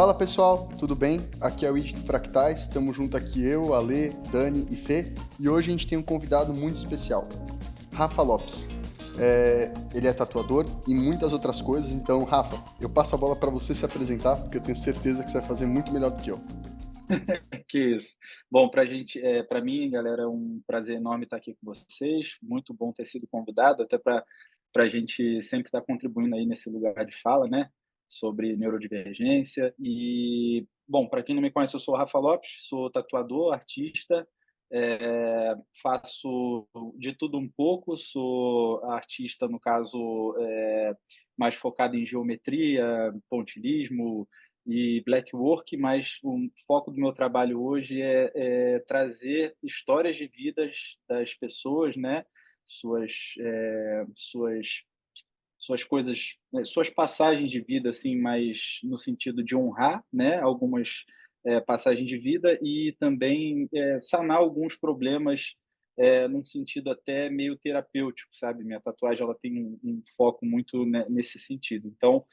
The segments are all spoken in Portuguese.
Fala pessoal, tudo bem? Aqui é o Id do Fractais, estamos junto aqui eu, Ale, Dani e Fê, e hoje a gente tem um convidado muito especial, Rafa Lopes. Ele é tatuador e muitas outras coisas, então Rafa, eu passo a bola para você se apresentar, porque eu tenho certeza que você vai fazer muito melhor do que eu. Que isso. Bom, para mim, galera, é um prazer enorme estar aqui com vocês. Muito bom ter sido convidado, até para a gente sempre estar contribuindo aí nesse lugar de fala, né, sobre neurodivergência. E, bom, para quem não me conhece, eu sou o Rafa Lopes, sou tatuador, artista, faço de tudo um pouco, sou artista, no caso, mais focado em geometria, pontilhismo, e black work, mas o foco do meu trabalho hoje é trazer histórias de vidas das pessoas, né? Suas suas coisas, né, suas passagens de vida, assim, mais no sentido de honrar, né? Algumas passagens de vida e também sanar alguns problemas num sentido até meio terapêutico, sabe? Minha tatuagem ela tem um foco muito nesse sentido. Então,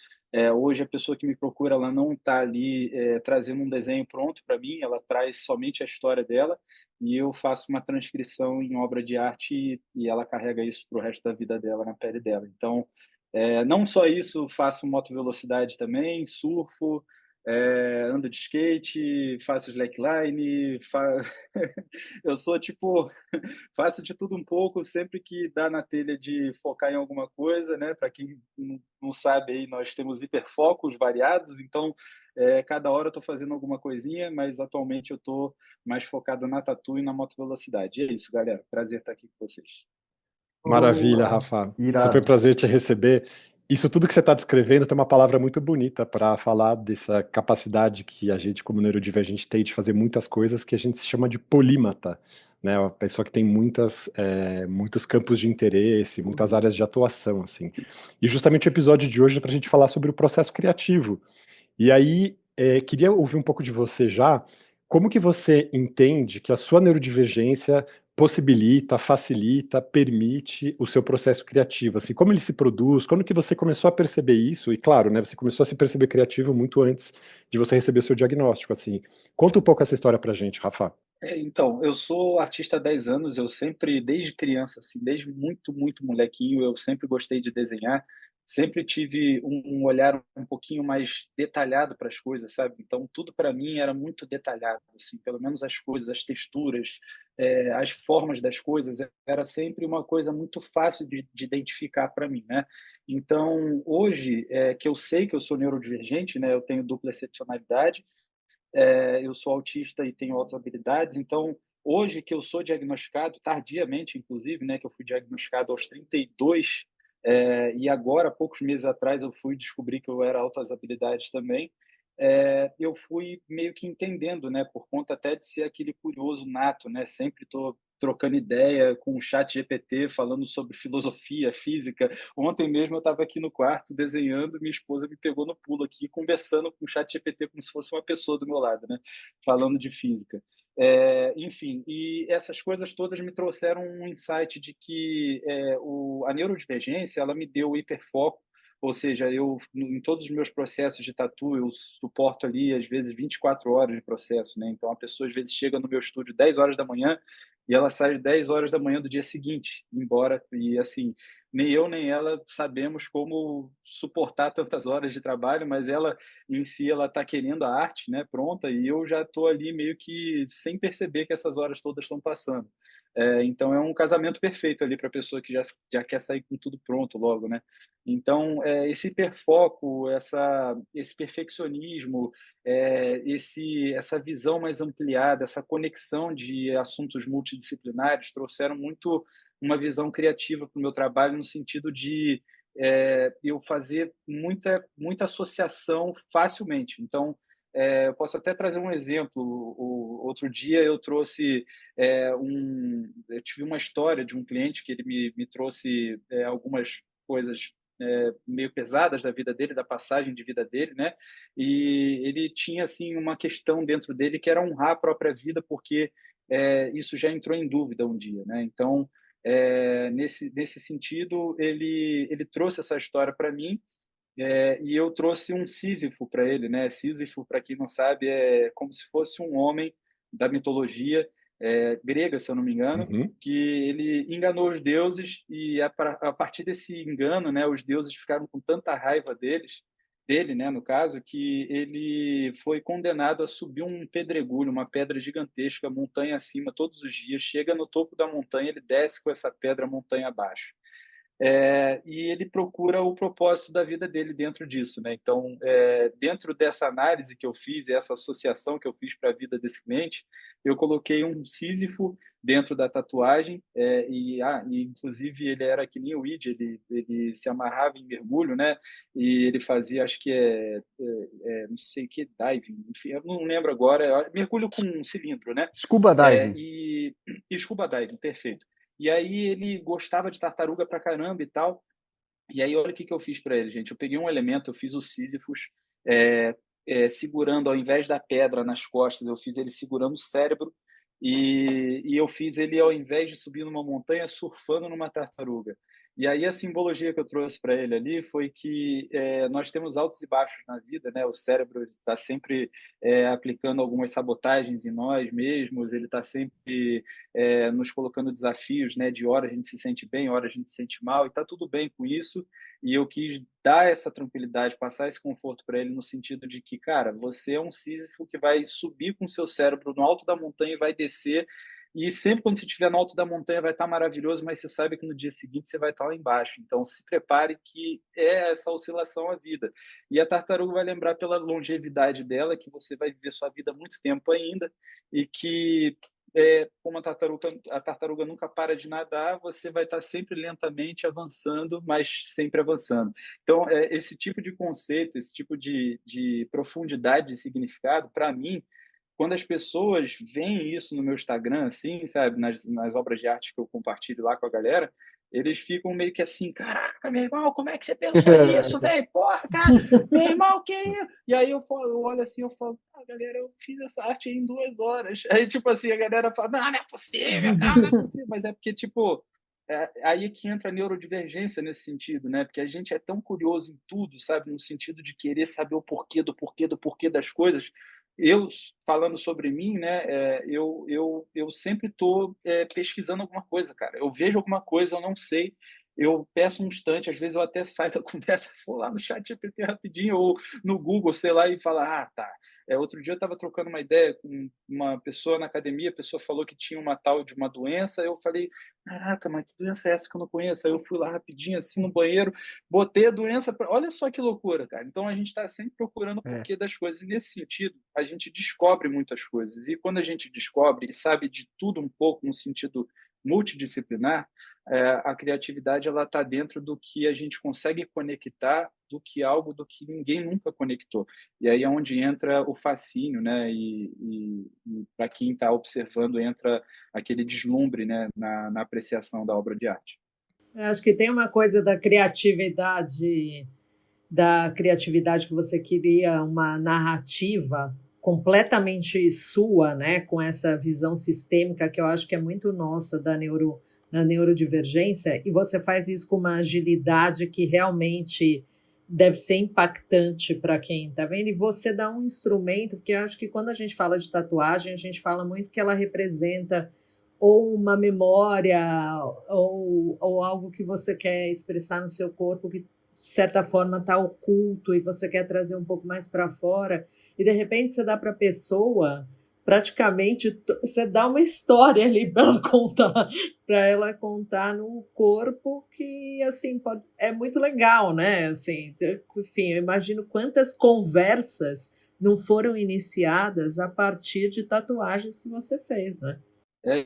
hoje a pessoa que me procura, ela não está ali trazendo um desenho pronto para mim, ela traz somente a história dela e eu faço uma transcrição em obra de arte e ela carrega isso para o resto da vida dela, na pele dela. Então, não só isso, faço motovelocidade também, surfo, ando de skate, faço slackline, eu sou tipo, faço de tudo um pouco, sempre que dá na telha de focar em alguma coisa, né? Para quem não sabe aí, nós temos hiperfocos variados, então cada hora eu estou fazendo alguma coisinha, mas atualmente eu estou mais focado na tatu e na motovelocidade. E é isso, galera. Prazer estar aqui com vocês. Oh, Maravilha, Rafa. Super irado. prazer te receber. Isso tudo que você está descrevendo tem uma palavra muito bonita para falar dessa capacidade que a gente, como neurodivergente, tem de fazer muitas coisas que a gente se chama de polímata, né? Uma pessoa que tem muitos campos de interesse, muitas áreas de atuação, assim. E justamente o episódio de hoje é para a gente falar sobre o processo criativo. E aí, queria ouvir um pouco de você já, como que você entende que a sua neurodivergência possibilita, facilita, permite o seu processo criativo, assim, como ele se produz, quando que você começou a perceber isso? E claro, né, você começou a se perceber criativo muito antes de você receber o seu diagnóstico, assim. Conta um pouco essa história pra gente, Rafa. Então, eu sou artista há 10 anos, eu sempre, desde criança, assim, desde muito, muito molequinho, eu sempre gostei de desenhar, sempre tive um olhar um pouquinho mais detalhado para as coisas, sabe? Então, tudo para mim era muito detalhado, assim, pelo menos as coisas, as texturas, as formas das coisas, era sempre uma coisa muito fácil de identificar para mim, né? Então, hoje, que eu sei que eu sou neurodivergente, né? Eu tenho dupla excepcionalidade, eu sou autista e tenho outras habilidades, então hoje que eu sou diagnosticado, tardiamente inclusive, né, que eu fui diagnosticado aos 32, e agora, poucos meses atrás, eu fui descobrir que eu era altas habilidades também, eu fui meio que entendendo, né, por conta até de ser aquele curioso nato, né, sempre estou trocando ideia com o chat GPT, falando sobre filosofia, física. Ontem mesmo eu estava aqui no quarto desenhando, minha esposa me pegou no pulo aqui, conversando com o chat GPT como se fosse uma pessoa do meu lado, né? Falando de física. Enfim, e essas coisas todas me trouxeram um insight de que a neurodivergência ela me deu o hiperfoco, ou seja, eu em todos os meus processos de tatu, eu suporto ali às vezes 24 horas de processo, né? Então a pessoa às vezes chega no meu estúdio 10 horas da manhã e ela sai às 10 horas da manhã do dia seguinte, embora, e assim, nem eu nem ela sabemos como suportar tantas horas de trabalho, mas ela em si ela está querendo a arte, né, pronta, e eu já estou ali meio que sem perceber que essas horas todas estão passando. Então é um casamento perfeito ali para a pessoa que já quer sair com tudo pronto logo, né? Então, esse hiperfoco, esse perfeccionismo, essa visão mais ampliada, essa conexão de assuntos multidisciplinares trouxeram muito uma visão criativa para o meu trabalho, no sentido de eu fazer muita associação facilmente. Então, eu posso até trazer um exemplo. Outro dia eu trouxe eu tive uma história de um cliente que ele me trouxe algumas coisas meio pesadas da vida dele, da passagem de vida dele, né? E ele tinha assim uma questão dentro dele que era honrar a própria vida, porque isso já entrou em dúvida um dia, né? Então, nesse sentido, ele trouxe essa história para mim E eu trouxe um Sísifo para ele, né? Sísifo, para quem não sabe, é como se fosse um homem da mitologia grega, se eu não me engano, Uhum. que ele enganou os deuses e a partir desse engano, né, os deuses ficaram com tanta raiva dele, né, no caso, que ele foi condenado a subir um pedregulho, uma pedra gigantesca, montanha acima, todos os dias. Chega no topo da montanha, ele desce com essa pedra montanha abaixo. E ele procura o propósito da vida dele dentro disso, né? Então, dentro dessa análise que eu fiz, essa associação que eu fiz para a vida desse cliente, eu coloquei um Sísifo dentro da tatuagem, e inclusive ele era que nem o Id, ele se amarrava em mergulho, né? E ele fazia, acho que não sei o que, diving, enfim, eu não lembro agora, mergulho com um cilindro, né? Scuba diving. E scuba diving, perfeito. E aí ele gostava de tartaruga pra caramba e tal. E aí olha o que eu fiz para ele, gente. Eu peguei um elemento, eu fiz o Sísifos segurando, ao invés da pedra nas costas, eu fiz ele segurando o cérebro e eu fiz ele, ao invés de subir numa montanha, surfando numa tartaruga. E aí a simbologia que eu trouxe para ele ali foi que nós temos altos e baixos na vida, né? O cérebro está sempre aplicando algumas sabotagens em nós mesmos, ele está sempre nos colocando desafios, né? De hora a gente se sente bem, hora a gente se sente mal, e está tudo bem com isso. E eu quis dar essa tranquilidade, passar esse conforto para ele no sentido de que, cara, você é um Sísifo que vai subir com o seu cérebro no alto da montanha e vai descer, e sempre quando você estiver no alto da montanha vai estar maravilhoso, mas você sabe que no dia seguinte você vai estar lá embaixo. Então se prepare que é essa oscilação a vida. E a tartaruga vai lembrar pela longevidade dela que você vai viver sua vida muito tempo ainda, e que como a tartaruga nunca para de nadar, você vai estar sempre lentamente avançando, mas sempre avançando. Então, esse tipo de conceito, esse tipo de profundidade de significado, para mim, quando as pessoas veem isso no meu Instagram, assim, sabe, nas obras de arte que eu compartilho lá com a galera, eles ficam meio que assim, caraca, meu irmão, como é que você pensou nisso, velho? Porra, cara, meu irmão, que isso? E aí eu olho assim, eu falo, galera, eu fiz essa arte em 2 horas. Aí, tipo assim, a galera fala, não é possível, não é possível. Mas é porque, tipo, aí que entra a neurodivergência nesse sentido, né? Porque a gente é tão curioso em tudo, sabe? No sentido de querer saber o porquê do porquê do porquê das coisas. Eu, falando sobre mim, né, eu sempre estou pesquisando alguma coisa, cara. Eu vejo alguma coisa, eu não sei, eu peço um instante, às vezes eu até saio da conversa, vou lá no chat GPT rapidinho, ou no Google, sei lá, e falo, tá. Outro dia eu estava trocando uma ideia com uma pessoa na academia, a pessoa falou que tinha uma tal de uma doença, eu falei, caraca, mas que doença é essa que eu não conheço? Aí eu fui lá rapidinho, assim, no banheiro, botei a doença. Olha só que loucura, cara. Então a gente está sempre procurando o porquê das coisas. E nesse sentido, a gente descobre muitas coisas. E quando a gente descobre e sabe de tudo um pouco, no sentido multidisciplinar, a criatividade ela está dentro do que a gente consegue conectar, do que algo do que ninguém nunca conectou. E aí é onde entra o fascínio, né? E para quem está observando, entra aquele deslumbre, né? Na apreciação da obra de arte. Eu acho que tem uma coisa da criatividade que você cria uma narrativa completamente sua, né, com essa visão sistêmica que eu acho que é muito nossa da neurodivergência, e você faz isso com uma agilidade que realmente deve ser impactante para quem está vendo, e você dá um instrumento, porque eu acho que quando a gente fala de tatuagem, a gente fala muito que ela representa ou uma memória, ou algo que você quer expressar no seu corpo que, de certa forma, está oculto e você quer trazer um pouco mais para fora, e de repente você dá para a pessoa, praticamente, você dá uma história ali para ela contar no corpo que, assim, é muito legal, né? Assim, enfim, eu imagino quantas conversas não foram iniciadas a partir de tatuagens que você fez, né?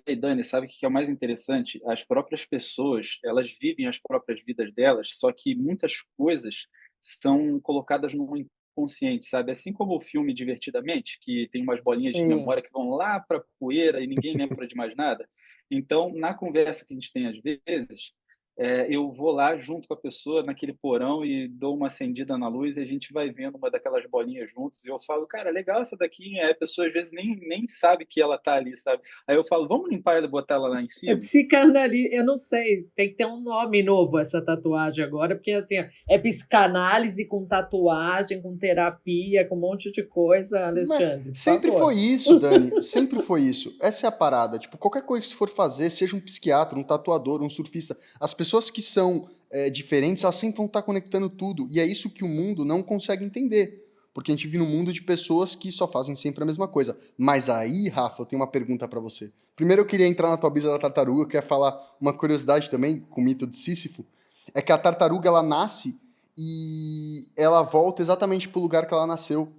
E Dani, sabe o que é o mais interessante? As próprias pessoas, elas vivem as próprias vidas delas, só que muitas coisas são colocadas no inconsciente, sabe? Assim como o filme Divertidamente, que tem umas bolinhas de Sim. memória que vão lá para poeira e ninguém lembra de mais nada. Então, na conversa que a gente tem às vezes, eu vou lá junto com a pessoa naquele porão e dou uma acendida na luz e a gente vai vendo uma daquelas bolinhas juntos e eu falo: "Cara, legal essa daqui", aí a pessoa às vezes nem sabe que ela tá ali, sabe. Aí eu falo: "Vamos limpar ela e botar ela lá em É cima?". psicanálise, eu não sei, tem que ter um nome novo essa tatuagem agora, porque assim, é psicanálise com tatuagem, com terapia, com um monte de coisa, Mas Alexandre, por sempre favor. foi isso, Dani. Sempre foi isso. Essa é a parada. Tipo, qualquer coisa que você for fazer, seja um psiquiatra, um tatuador, um surfista, as pessoas que são diferentes, elas sempre vão estar conectando tudo. E é isso que o mundo não consegue entender. Porque a gente vive num mundo de pessoas que só fazem sempre a mesma coisa. Mas aí, Rafa, eu tenho uma pergunta pra você. Primeiro eu queria entrar na tua brisa da tartaruga, eu queria falar uma curiosidade também com o mito de Sísifo. É que a tartaruga, ela nasce e ela volta exatamente pro lugar que ela nasceu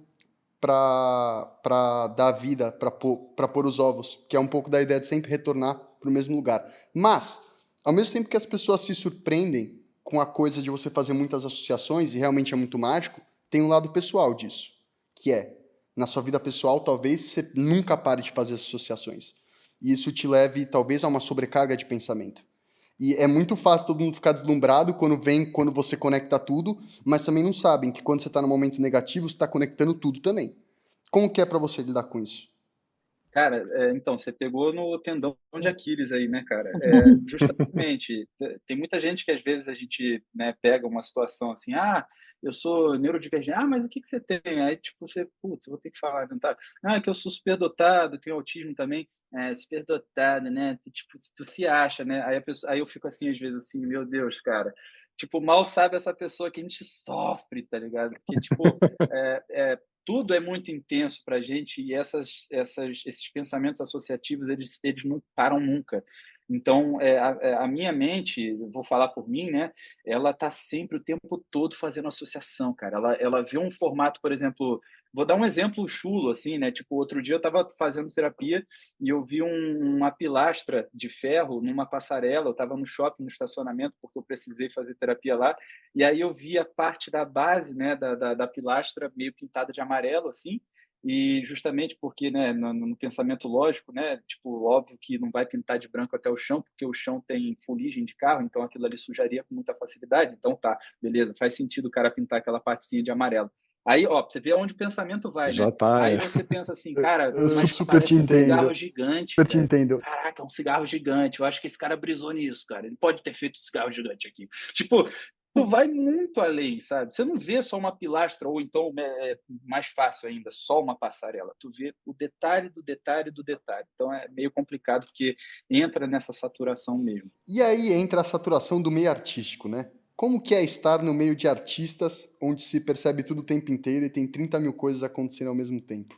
para dar vida, para pôr os ovos, que é um pouco da ideia de sempre retornar para o mesmo lugar. Mas, ao mesmo tempo que as pessoas se surpreendem com a coisa de você fazer muitas associações, e realmente é muito mágico, tem um lado pessoal disso, que é, na sua vida pessoal, talvez você nunca pare de fazer associações. E isso te leve, talvez, a uma sobrecarga de pensamento. E é muito fácil todo mundo ficar deslumbrado quando você conecta tudo, mas também não sabem que quando você está no momento negativo, você está conectando tudo também. Como que é para você lidar com isso? Cara, então, você pegou no tendão de Aquiles aí, né, cara. Justamente, tem muita gente que às vezes a gente, né, pega uma situação assim: "Ah, eu sou neurodivergente". "Ah, mas o que que você tem?". Aí, tipo, você: "Putz, eu vou ter que falar, não tá". "Ah, é que eu sou superdotado, tenho autismo também". "É, superdotado, né, tipo, tu se acha, né". Aí eu fico assim, às vezes, assim: "Meu Deus, cara". Tipo, mal sabe essa pessoa que a gente sofre, tá ligado? Porque, tipo, tudo é muito intenso para a gente e esses pensamentos associativos eles não param nunca. Então, a minha mente, vou falar por mim, né? Ela está sempre o tempo todo fazendo associação, cara. Ela vê um formato, por exemplo, vou dar um exemplo chulo, assim, né? Tipo, outro dia eu estava fazendo terapia e eu vi uma pilastra de ferro numa passarela. Eu estava no shopping, no estacionamento, porque eu precisei fazer terapia lá. E aí eu vi a parte da base, né, da pilastra meio pintada de amarelo, assim, e justamente porque, né, no pensamento lógico, né, tipo, óbvio que não vai pintar de branco até o chão, porque o chão tem fuligem de carro, então aquilo ali sujaria com muita facilidade. Então tá, beleza, faz sentido o cara pintar aquela partezinha de amarelo. Aí, ó, pra você vê aonde o pensamento vai, né? Já tá, Aí é. você pensa assim, cara, Eu mas super te parece um cigarro entendo. gigante, Super te velho. entendo. Caraca, é um cigarro gigante. Eu acho que esse cara brisou nisso, cara. Ele pode ter feito um cigarro gigante aqui. Tipo, tu vai muito além, sabe? Você não vê só uma pilastra, ou então, mais fácil ainda, só uma passarela. Tu vê o detalhe do detalhe do detalhe. Então é meio complicado, porque entra nessa saturação mesmo. E aí entra a saturação do meio artístico, né? Como que é estar no meio de artistas, onde se percebe tudo o tempo inteiro e tem 30 mil coisas acontecendo ao mesmo tempo?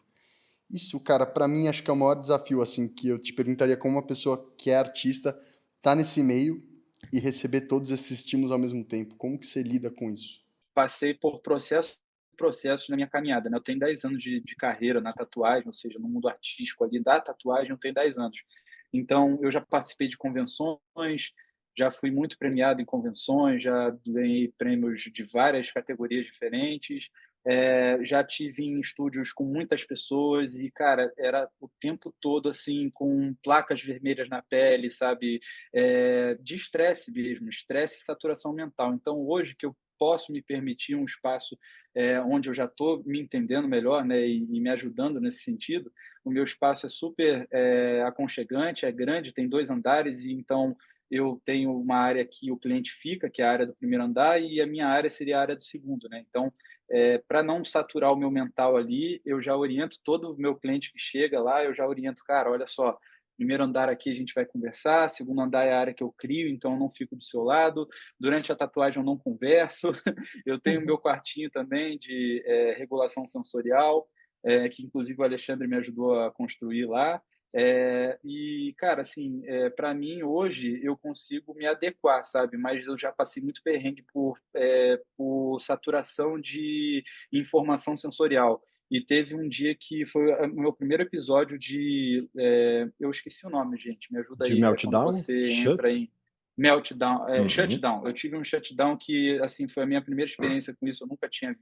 Isso, cara, pra mim acho que é o maior desafio, assim, que eu te perguntaria como uma pessoa que é artista tá nesse meio e receber todos esses estímulos ao mesmo tempo. Como que você lida com isso? Passei por processos na minha caminhada, né? Eu tenho 10 anos de carreira na tatuagem, ou seja, no mundo artístico ali da tatuagem, eu tenho 10 anos. Então, eu já participei de convenções, já fui muito premiado em convenções, já ganhei prêmios de várias categorias diferentes, já tive em estúdios com muitas pessoas e, cara, era o tempo todo assim, com placas vermelhas na pele, sabe? De estresse mesmo, estresse e saturação mental. Então, hoje que eu posso me permitir um espaço onde eu já estou me entendendo melhor, né, e me ajudando nesse sentido. O meu espaço é super aconchegante, é grande, tem 2 andares, e então eu tenho uma área que o cliente fica, que é a área do primeiro andar, e a minha área seria a área do segundo. Né? Então, para não saturar o meu mental ali, eu já oriento todo o meu cliente que chega lá, eu já oriento, cara, olha só, primeiro andar aqui a gente vai conversar, segundo andar é a área que eu crio, então eu não fico do seu lado. Durante a tatuagem eu não converso. Eu tenho meu quartinho também de regulação sensorial, que inclusive o Alexandre me ajudou a construir lá. E, cara, assim, para mim hoje eu consigo me adequar, sabe? Mas eu já passei muito perrengue por saturação de informação sensorial. E teve um dia que foi o meu primeiro episódio de. Eu esqueci o nome, gente, me ajuda De aí. É quando meltdown? você entra Shut? em meltdown, Uhum. shutdown. Eu tive um shutdown que, assim, foi a minha primeira experiência com isso. Eu nunca tinha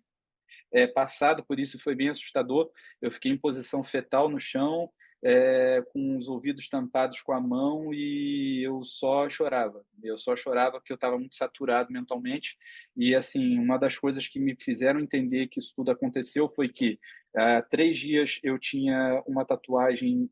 passado por isso, foi bem assustador. Eu fiquei em posição fetal no chão, com os ouvidos tampados com a mão, e eu só chorava. Eu só chorava porque eu estava muito saturado mentalmente. E, assim, uma das coisas que me fizeram entender que isso tudo aconteceu foi que, há 3 dias, eu tinha uma tatuagem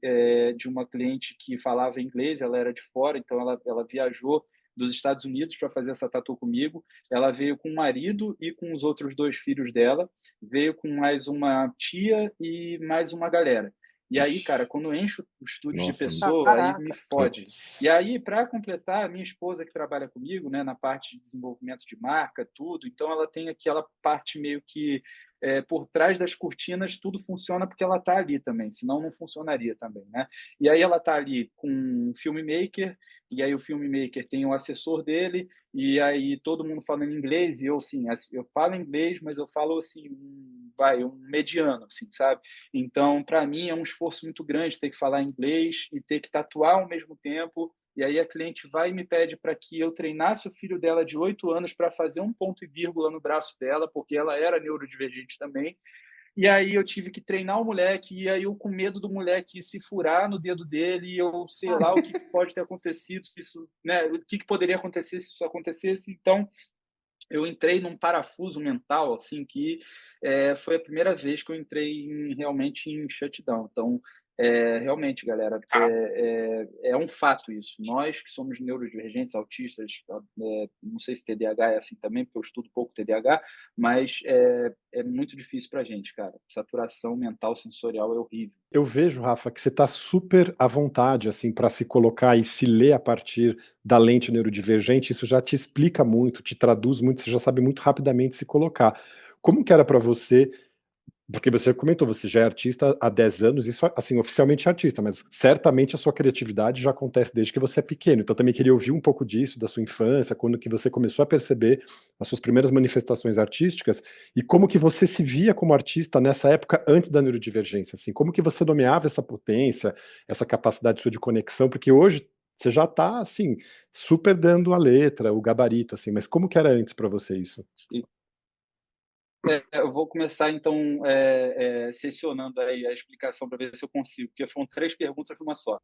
de uma cliente que falava inglês, ela era de fora, então ela viajou dos Estados Unidos para fazer essa tatu comigo. Ela veio com o marido e com os outros 2 filhos dela, veio com mais uma tia e mais uma galera. E aí, Ixi, cara, quando enche o estúdio de nossa, pessoa, aí me Caraca. fode. putz. E aí, para completar, a minha esposa que trabalha comigo, né, na parte de desenvolvimento de marca, tudo, então ela tem aquela parte meio que por trás das cortinas, tudo funciona porque ela está ali também, senão não funcionaria também, né? E aí ela está ali com um filmmaker, e aí o filmmaker tem o assessor dele, e aí todo mundo falando inglês, e eu, assim, eu falo inglês, mas eu falo, assim, um mediano, assim, sabe? Então, para mim, é um esforço muito grande ter que falar inglês e ter que tatuar ao mesmo tempo. E aí a cliente vai e me pede para que eu treinasse o filho dela de 8 anos para fazer um ponto e vírgula no braço dela, porque ela era neurodivergente também. E aí eu tive que treinar o moleque, e aí eu com medo do moleque se furar no dedo dele, e eu sei lá o que pode ter acontecido, se isso, né, o que poderia acontecer se isso acontecesse. Então, eu entrei num parafuso mental, assim, que foi a primeira vez que eu entrei realmente em shutdown. Então, realmente, galera, é um fato isso. Nós que somos neurodivergentes, autistas, não sei se TDAH é assim também, porque eu estudo pouco TDAH, mas é muito difícil para a gente, cara. Saturação mental sensorial é horrível. Eu vejo, Rafa, que você está super à vontade assim para se colocar e se ler a partir da lente neurodivergente. Isso já te explica muito, te traduz muito, você já sabe muito rapidamente se colocar. Como que era para você? Porque você comentou, você já é artista há 10 anos, isso assim, oficialmente é artista, mas certamente a sua criatividade já acontece desde que você é pequeno. Então também queria ouvir um pouco disso, da sua infância, quando que você começou a perceber as suas primeiras manifestações artísticas e como que você se via como artista nessa época antes da neurodivergência, assim, como que você nomeava essa potência, essa capacidade sua de conexão, porque hoje você já está assim, super dando a letra, o gabarito, assim, mas como que era antes para você isso? Eu vou começar, então, sessionando aí a explicação para ver se eu consigo, porque foram 3 perguntas numa só.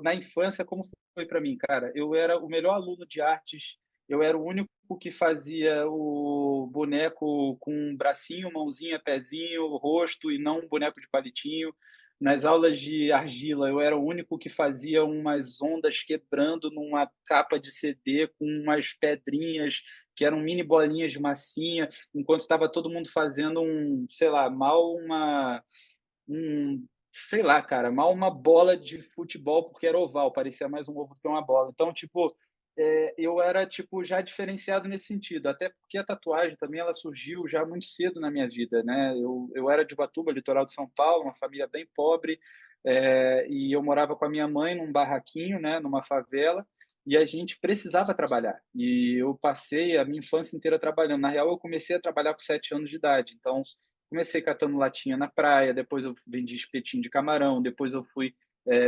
Na infância, como foi para mim, cara? Eu era o melhor aluno de artes, eu era o único que fazia o boneco com um bracinho, mãozinha, pezinho, rosto, e não um boneco de palitinho. Nas aulas de argila, eu era o único que fazia umas ondas quebrando numa capa de CD com umas pedrinhas que eram mini bolinhas de massinha, enquanto estava todo mundo fazendo sei lá, sei lá, cara, mal uma bola de futebol, porque era oval, parecia mais um ovo do que uma bola. Então, tipo, eu era, tipo, já diferenciado nesse sentido, até porque a tatuagem também ela surgiu já muito cedo na minha vida, né? Eu era de Ubatuba, litoral de São Paulo, uma família bem pobre, e eu morava com a minha mãe num barraquinho, né, numa favela, e a gente precisava trabalhar. E eu passei a minha infância inteira trabalhando. Na real, eu comecei a trabalhar com 7 anos de idade. Então, comecei catando latinha na praia, depois eu vendi espetinho de camarão, depois eu fui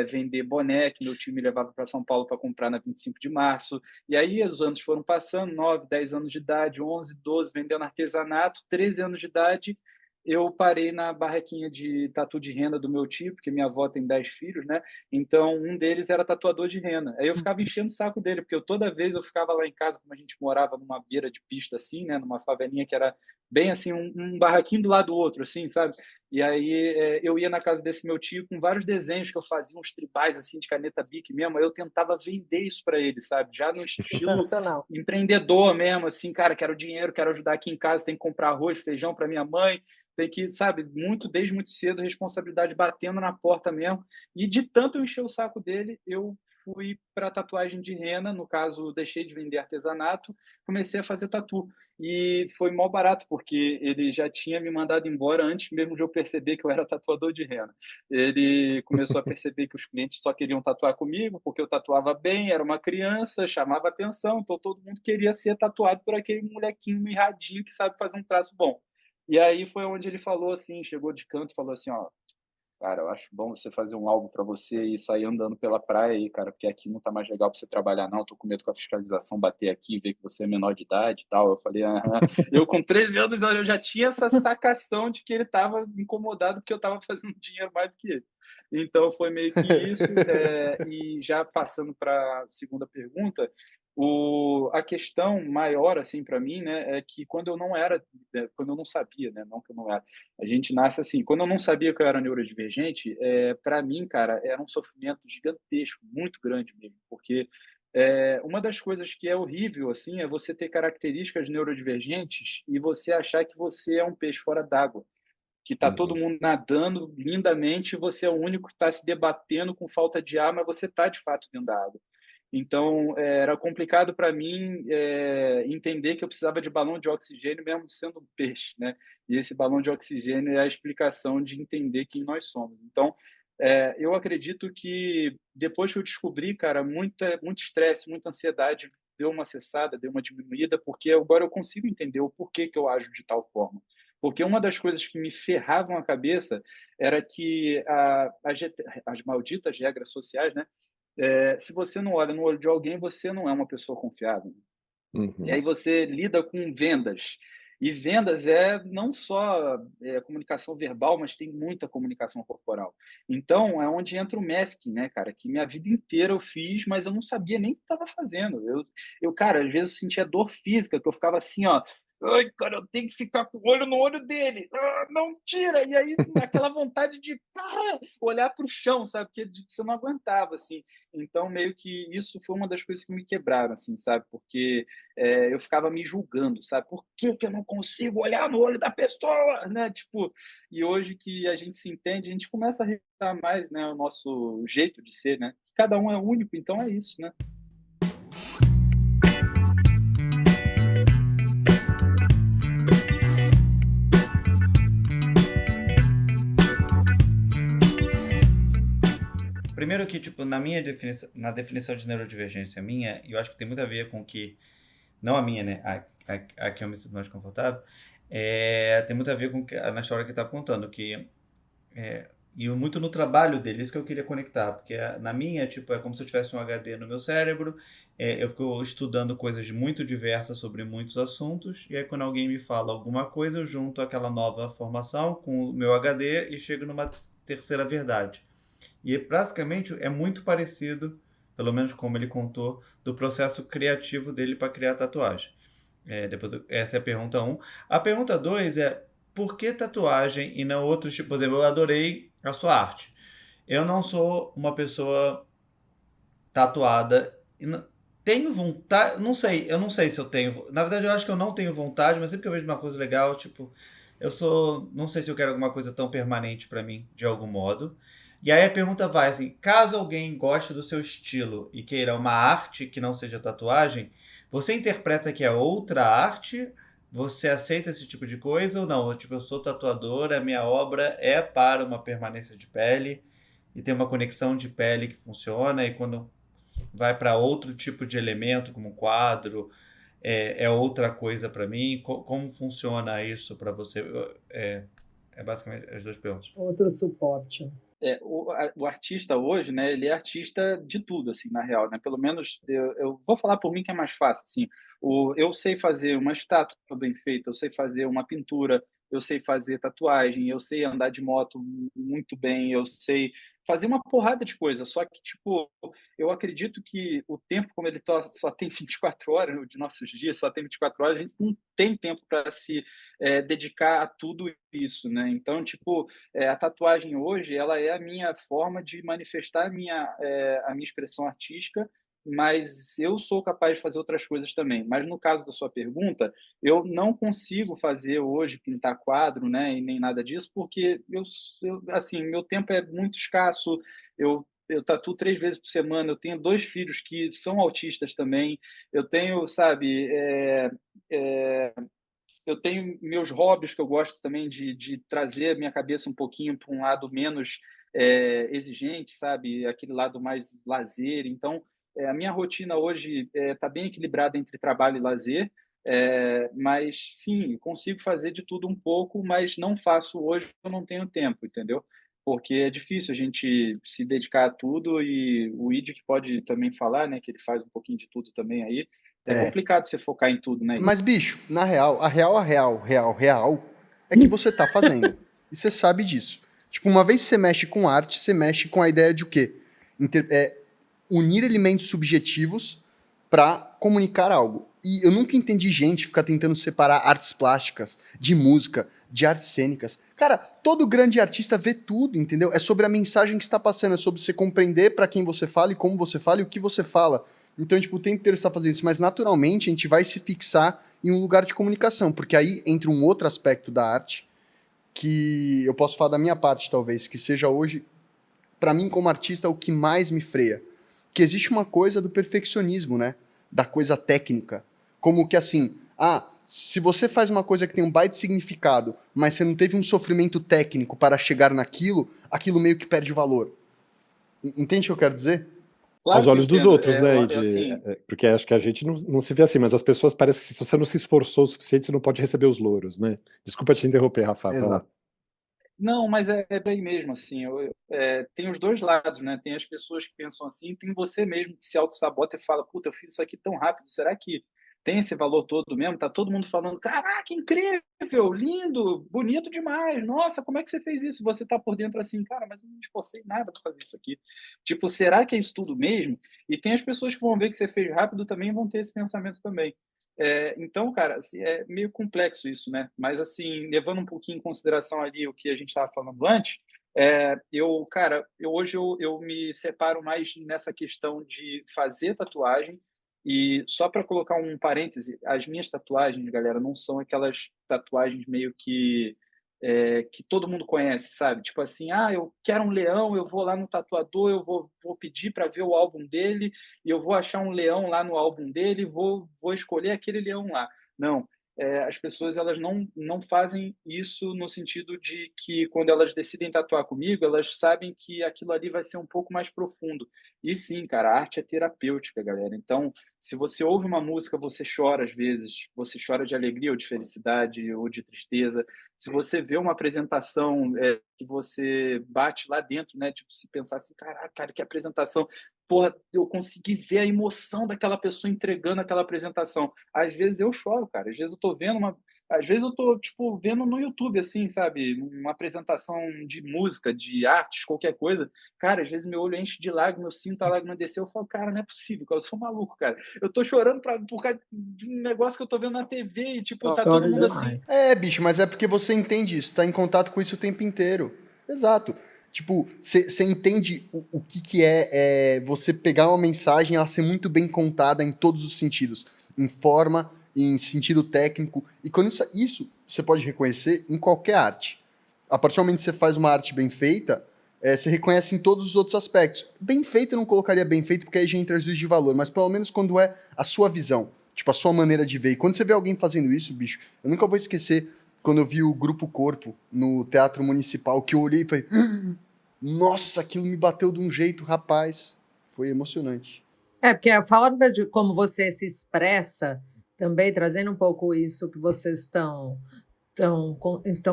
vender boné, que meu tio me levava para São Paulo para comprar na 25 de março. E aí os anos foram passando, 9, 10 anos de idade, 11, 12, vendendo artesanato, 13 anos de idade, eu parei na barraquinha de tatu de rena do meu tio, porque minha avó tem 10 filhos, né? Então, um deles era tatuador de rena. Aí eu ficava enchendo o saco dele, porque toda vez eu ficava lá em casa, como a gente morava numa beira de pista assim, né? Numa favelinha que era bem assim, um barraquinho do lado do outro, assim, sabe? E aí eu ia na casa desse meu tio com vários desenhos que eu fazia, uns tribais assim de caneta Bic mesmo, aí eu tentava vender isso para ele, sabe? Já no estilo Sensacional. empreendedor mesmo, assim, cara, quero dinheiro, quero ajudar aqui em casa, tem que comprar arroz, feijão para minha mãe, tem que, sabe, desde muito cedo, responsabilidade batendo na porta mesmo. E de tanto eu encher o saco dele, eu fui para tatuagem de rena, no caso, deixei de vender artesanato, comecei a fazer tatu. E foi mal barato, porque ele já tinha me mandado embora antes mesmo de eu perceber que eu era tatuador de rena. Ele começou a perceber que os clientes só queriam tatuar comigo, porque eu tatuava bem, era uma criança, chamava atenção, então todo mundo queria ser tatuado por aquele molequinho mirradinho que sabe fazer um traço bom. E aí foi onde ele falou assim, chegou de canto e falou assim, ó, cara, eu acho bom você fazer um álbum para você e sair andando pela praia aí, cara, porque aqui não tá mais legal para você trabalhar não, tô com medo com a fiscalização bater aqui e ver que você é menor de idade e tal. Eu falei: "Aham". Eu com 13 anos, eu já tinha essa sacação de que ele estava incomodado porque eu estava fazendo dinheiro mais do que ele. Então foi meio que isso, e já passando para a segunda pergunta, a questão maior, assim, para mim, né, é que quando eu não sabia, né, não que eu não era, a gente nasce assim. Quando eu não sabia que eu era neurodivergente, para mim, cara, era um sofrimento gigantesco, muito grande mesmo, porque uma das coisas que é horrível, assim, é você ter características neurodivergentes e você achar que você é um peixe fora d'água, que está todo Uhum. mundo nadando lindamente e você é o único que está se debatendo com falta de ar, mas você está de fato dentro da água. Então, era complicado para mim, entender que eu precisava de balão de oxigênio mesmo sendo um peixe, né. E esse balão de oxigênio é a explicação de entender quem nós somos. Então, eu acredito que depois que eu descobri, cara, muito estresse, muita ansiedade deu uma cessada, deu uma diminuída, porque agora eu consigo entender o porquê que eu ajo de tal forma. Porque uma das coisas que me ferravam a cabeça era que as malditas regras sociais, né, se você não olha no olho de alguém, você não é uma pessoa confiável. E aí Uhum. você lida com vendas. E vendas é não só comunicação verbal, mas tem muita comunicação corporal. Então, é onde entra o masking, né, cara? Que minha vida inteira eu fiz, mas eu não sabia nem o que estava fazendo. Cara, às vezes eu sentia dor física, que eu ficava assim, ó. Ai, cara, eu tenho que ficar com o olho no olho dele. Ah, não tira! E aí, aquela vontade de olhar para o chão, sabe? Porque você não aguentava, assim. Então, meio que isso foi uma das coisas que me quebraram, assim, sabe? Porque eu ficava me julgando, sabe? Por que que eu não consigo olhar no olho da pessoa, né? Tipo, e hoje que a gente se entende, a gente começa a respeitar mais, né, o nosso jeito de ser, né? Cada um é único, então é isso, né? Primeiro que, tipo, na definição de neurodivergência minha, e eu acho que tem muito a ver com que, não a minha, né, a que eu me sinto mais confortável, tem muito a ver com na história que eu estava contando, que e muito no trabalho dele, isso que eu queria conectar, porque na minha, tipo, é como se eu tivesse um HD no meu cérebro, eu fico estudando coisas muito diversas sobre muitos assuntos, e aí quando alguém me fala alguma coisa, eu junto aquela nova formação com o meu HD e chego numa terceira verdade. E basicamente é muito parecido, pelo menos como ele contou, do processo criativo dele para criar tatuagem. Essa é a pergunta 1. A pergunta 2 é: por que tatuagem e não outro tipo? Por exemplo, eu adorei a sua arte. Eu não sou uma pessoa tatuada. Tenho vontade, não sei, eu não sei se eu tenho. Na verdade, eu acho que eu não tenho vontade, mas sempre que eu vejo uma coisa legal, tipo, não sei se eu quero alguma coisa tão permanente para mim, de algum modo. E aí a pergunta vai assim: caso alguém goste do seu estilo e queira uma arte que não seja tatuagem, você interpreta que é outra arte? Você aceita esse tipo de coisa ou não? Tipo, eu sou tatuadora, minha obra é para uma permanência de pele e tem uma conexão de pele que funciona, e quando vai para outro tipo de elemento, como um quadro, é outra coisa para mim. Como funciona isso para você? É basicamente as duas perguntas. Outro suporte. O artista hoje, né, ele é artista de tudo, assim, na real, né? Pelo menos eu vou falar por mim que é mais fácil, assim. Eu sei fazer uma estátua bem feita, eu sei fazer uma pintura, eu sei fazer tatuagem, eu sei andar de moto muito bem, eu sei fazer uma porrada de coisa. Só que, tipo, eu acredito que o tempo, como ele só tem 24 horas, de nossos dias só tem 24 horas, a gente não tem tempo para se dedicar a tudo isso, né? Então, tipo, a tatuagem hoje, ela é a minha forma de manifestar a minha expressão artística, mas eu sou capaz de fazer outras coisas também. Mas no caso da sua pergunta, eu não consigo fazer hoje pintar quadro, né, e nem nada disso, porque assim, meu tempo é muito escasso. Eu tatuo 3 vezes por semana. Eu tenho 2 filhos que são autistas também. Eu tenho, sabe, eu tenho meus hobbies que eu gosto também de trazer a minha cabeça um pouquinho para um lado menos exigente, sabe? Aquele lado mais lazer. Então, a minha rotina hoje está bem equilibrada entre trabalho e lazer, mas sim, consigo fazer de tudo um pouco, mas não faço hoje, eu não tenho tempo, entendeu? porque é difícil a gente se dedicar a tudo e o Id que pode também falar, né, que ele faz um pouquinho de tudo também aí, é É. complicado você focar em tudo, né? Mas, bicho, na real, a real é que você tá fazendo. E você sabe disso. Tipo, uma vez que você mexe com arte, você mexe com a ideia de o quê? Unir elementos subjetivos para comunicar algo. E eu nunca entendi gente ficar tentando separar artes plásticas de música, de artes cênicas. Cara, todo grande artista vê tudo, entendeu? É sobre a mensagem que está passando, é sobre você compreender para quem você fala e como você fala e o que você fala. Então, tipo, o tempo inteiro você está fazendo isso, mas naturalmente a gente vai se fixar em um lugar de comunicação, porque aí entra um outro aspecto da arte que eu posso falar da minha parte, talvez, que seja hoje, para mim como artista, o que mais me freia. Que existe uma coisa do perfeccionismo, né? Da coisa técnica. Como que assim, se você faz uma coisa que tem um baita significado, mas você não teve um sofrimento técnico para chegar naquilo, aquilo meio que perde valor. Entende o que eu quero dizer? Claro Aos que eu olhos dos entendo. outros, né, Assim, porque acho que a gente não se vê assim, mas as pessoas parecem que se você não se esforçou o suficiente, você não pode receber os louros, né? Desculpa te interromper, Rafa, vai lá. Exato. não, mas é por aí mesmo, assim, tem os dois lados, né? Tem as pessoas que pensam assim, tem você mesmo que se auto-sabota e fala, puta, eu fiz isso aqui tão rápido, será que tem esse valor todo mesmo? Tá todo mundo falando, caraca, incrível, lindo, bonito demais, nossa, como é que você fez isso? Você tá por dentro assim, cara, mas eu não me esforcei nada para fazer isso aqui. Tipo, será que é isso tudo mesmo? E tem as pessoas que vão ver que você fez rápido também e vão ter esse pensamento também. Então, cara, assim, é meio complexo isso, né? Mas, assim, levando um pouquinho em consideração ali o que a gente estava falando antes, cara, hoje eu me separo mais nessa questão de fazer tatuagem. E só para colocar um parêntese, as minhas tatuagens, galera, não são aquelas tatuagens meio que todo mundo conhece, sabe? Tipo assim, eu quero um leão, eu vou lá no tatuador, eu vou pedir para ver o álbum dele, e eu vou achar um leão lá no álbum dele, vou escolher aquele leão lá. Não, as pessoas elas não fazem isso no sentido de que quando elas decidem tatuar comigo, elas sabem que aquilo ali vai ser um pouco mais profundo. E sim, cara, a arte é terapêutica, galera. Então, se você ouve uma música, você chora às vezes, você chora de alegria ou de felicidade ou de tristeza. Se você vê uma apresentação que você bate lá dentro, né? Tipo, se pensar assim, caraca, cara, que apresentação. Porra, eu consegui ver a emoção daquela pessoa entregando aquela apresentação. Às vezes eu choro, cara. Às vezes eu tô vendo Às vezes eu tô, tipo, vendo no YouTube, assim, sabe? Uma apresentação de música, de artes, qualquer coisa. Cara, às vezes meu olho enche de lágrima, eu sinto a lágrima descer, eu falo, cara, não é possível, cara, eu sou maluco, cara. Eu tô chorando por causa de um negócio que eu tô vendo na TV e, tipo, Eu tá todo choro mundo assim. demais. Bicho, mas é porque você entende isso, tá em contato com isso o tempo inteiro. Exato. Tipo, você entende o que é você pegar uma mensagem e ela ser muito bem contada em todos os sentidos. Em forma, em sentido técnico. E quando isso você pode reconhecer em qualquer arte. A partir do momento que você faz uma arte bem feita, você reconhece em todos os outros aspectos. Bem feito eu não colocaria bem feito, porque aí já entra as juízes de valor, mas pelo menos quando é a sua visão, tipo, a sua maneira de ver. E quando você vê alguém fazendo isso, bicho, eu nunca vou esquecer quando eu vi o Grupo Corpo no Teatro Municipal, que eu olhei e falei, nossa, aquilo me bateu de um jeito, rapaz. Foi emocionante. Porque a forma de como você se expressa, também trazendo um pouco isso que vocês estão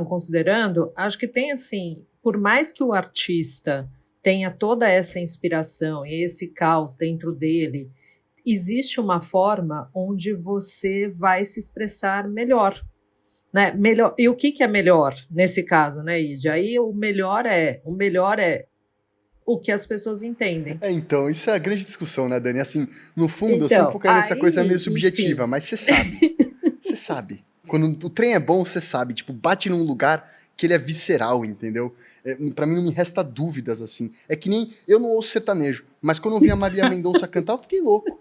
considerando, acho que tem assim, por mais que o artista tenha toda essa inspiração e esse caos dentro dele, existe uma forma onde você vai se expressar melhor, né? Melhor. E o que é melhor nesse caso, né, Ide? Aí o melhor é o que as pessoas entendem. Então, isso é a grande discussão, né, Dani? Assim, no fundo, eu sempre Então, focaria nessa coisa meio aí, subjetiva, enfim, mas você sabe. Você sabe. Quando o trem é bom, você sabe. Tipo, bate num lugar que ele é visceral, entendeu? Pra mim não me resta dúvidas, assim. É que nem... Eu não ouço sertanejo, mas quando eu vi a Marília Mendonça cantar, eu fiquei louco.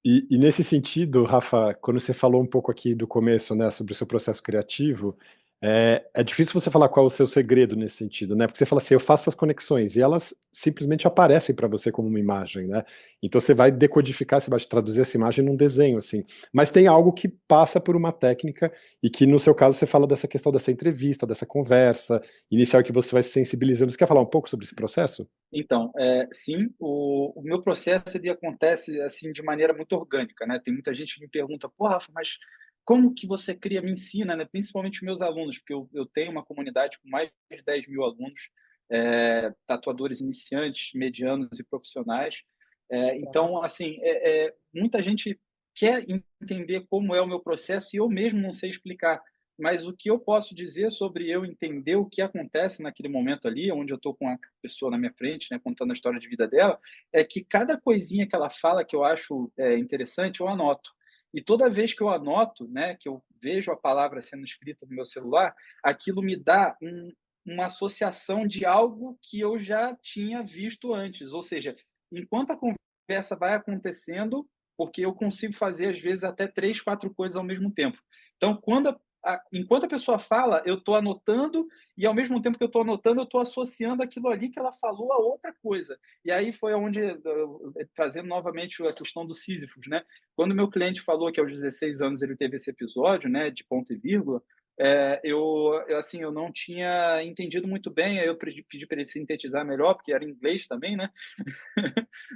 E nesse sentido, Rafa, quando você falou um pouco aqui do começo, né, sobre o seu processo criativo, é difícil você falar qual é o seu segredo nesse sentido, né? Porque você fala assim, eu faço essas conexões e elas simplesmente aparecem para você como uma imagem, né? Então você vai decodificar, você vai traduzir essa imagem num desenho, assim. Mas tem algo que passa por uma técnica e que no seu caso você fala dessa questão dessa entrevista, dessa conversa inicial que você vai se sensibilizando. Você quer falar um pouco sobre esse processo? Então, sim, o meu processo ele acontece assim de maneira muito orgânica, né? Tem muita gente que me pergunta, pô, Rafa, mas como que você cria? Me ensina, né? Principalmente meus alunos, porque eu tenho uma comunidade com mais de 10 mil alunos. tatuadores iniciantes, medianos e profissionais. Então, assim, muita gente quer entender como é o meu processo e eu mesmo não sei explicar. Mas o que eu posso dizer sobre eu entender o que acontece naquele momento ali, onde eu estou com a pessoa na minha frente, né, contando a história de vida dela, é que cada coisinha que ela fala que eu acho interessante, eu anoto. E toda vez que eu anoto, né, que eu vejo a palavra sendo escrita no meu celular, aquilo me dá uma associação de algo que eu já tinha visto antes. Ou seja, enquanto a conversa vai acontecendo, porque eu consigo fazer, às vezes, até 3, 4 coisas ao mesmo tempo. Então, enquanto a pessoa fala, eu estou anotando e, ao mesmo tempo que eu estou anotando, eu estou associando aquilo ali que ela falou a outra coisa. E aí foi onde, trazendo novamente a questão do Sísifos, né? Quando meu cliente falou que aos 16 anos ele teve esse episódio, né, de ponto e vírgula, assim, eu não tinha entendido muito bem, aí eu pedi para ele sintetizar melhor, porque era em inglês também, né?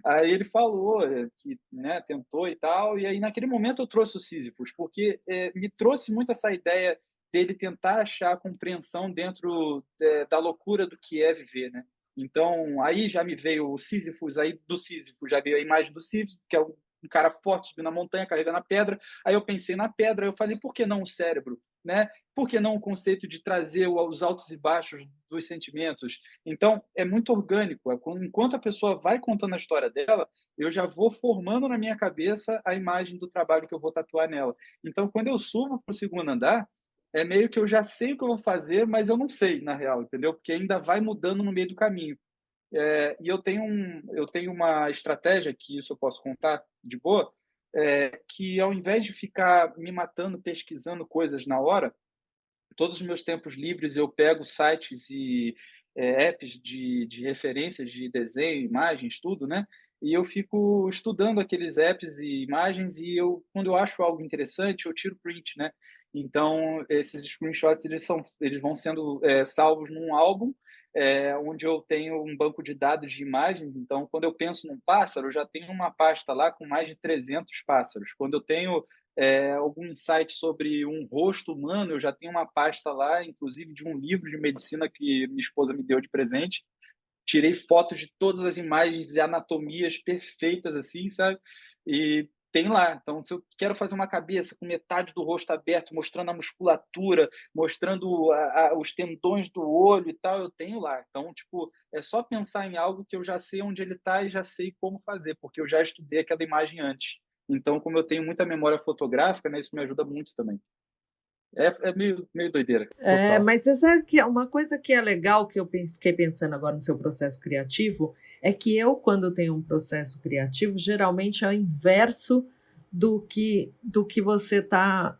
Aí ele falou que, né, tentou e tal, e aí naquele momento eu trouxe o Sísifos, porque me trouxe muito essa ideia dele tentar achar a compreensão dentro da loucura do que é viver, né? Então, aí já me veio o Sísifos, aí do Sísifos já veio a imagem do Sísifos, que é um cara forte subindo na montanha, carregando a pedra. Aí eu pensei na pedra, eu falei, por que não o cérebro, né? Por que não o conceito de trazer os altos e baixos dos sentimentos? Então, é muito orgânico. Enquanto a pessoa vai contando a história dela, eu já vou formando na minha cabeça a imagem do trabalho que eu vou tatuar nela. Então, quando eu subo para o segundo andar, é meio que eu já sei o que eu vou fazer, mas eu não sei, na real, entendeu? Porque ainda vai mudando no meio do caminho. E eu tenho uma estratégia, que isso eu posso contar de boa, que ao invés de ficar me matando pesquisando coisas na hora, todos os meus tempos livres eu pego sites e apps de referências de desenho, imagens, tudo, né? E eu fico estudando aqueles apps e imagens e quando eu acho algo interessante, eu tiro print, né? Então, esses screenshots, eles vão sendo salvos num álbum, onde eu tenho um banco de dados de imagens. Então, quando eu penso num pássaro, eu já tenho uma pasta lá com mais de 300 pássaros. Quando eu tenho algum insight sobre um rosto humano, eu já tenho uma pasta lá, inclusive de um livro de medicina que minha esposa me deu de presente. Tirei fotos de todas as imagens e anatomias perfeitas, assim, sabe? E tem lá. Então, se eu quero fazer uma cabeça com metade do rosto aberto, mostrando a musculatura, mostrando os tendões do olho e tal, eu tenho lá. Então, tipo, é só pensar em algo que eu já sei onde ele está e já sei como fazer, porque eu já estudei aquela imagem antes. Então, como eu tenho muita memória fotográfica, né, isso me ajuda muito também. É meio doideira. Total. Mas você sabe que uma coisa que é legal, que eu fiquei pensando agora no seu processo criativo, é que quando eu tenho um processo criativo, geralmente é o inverso do que você tá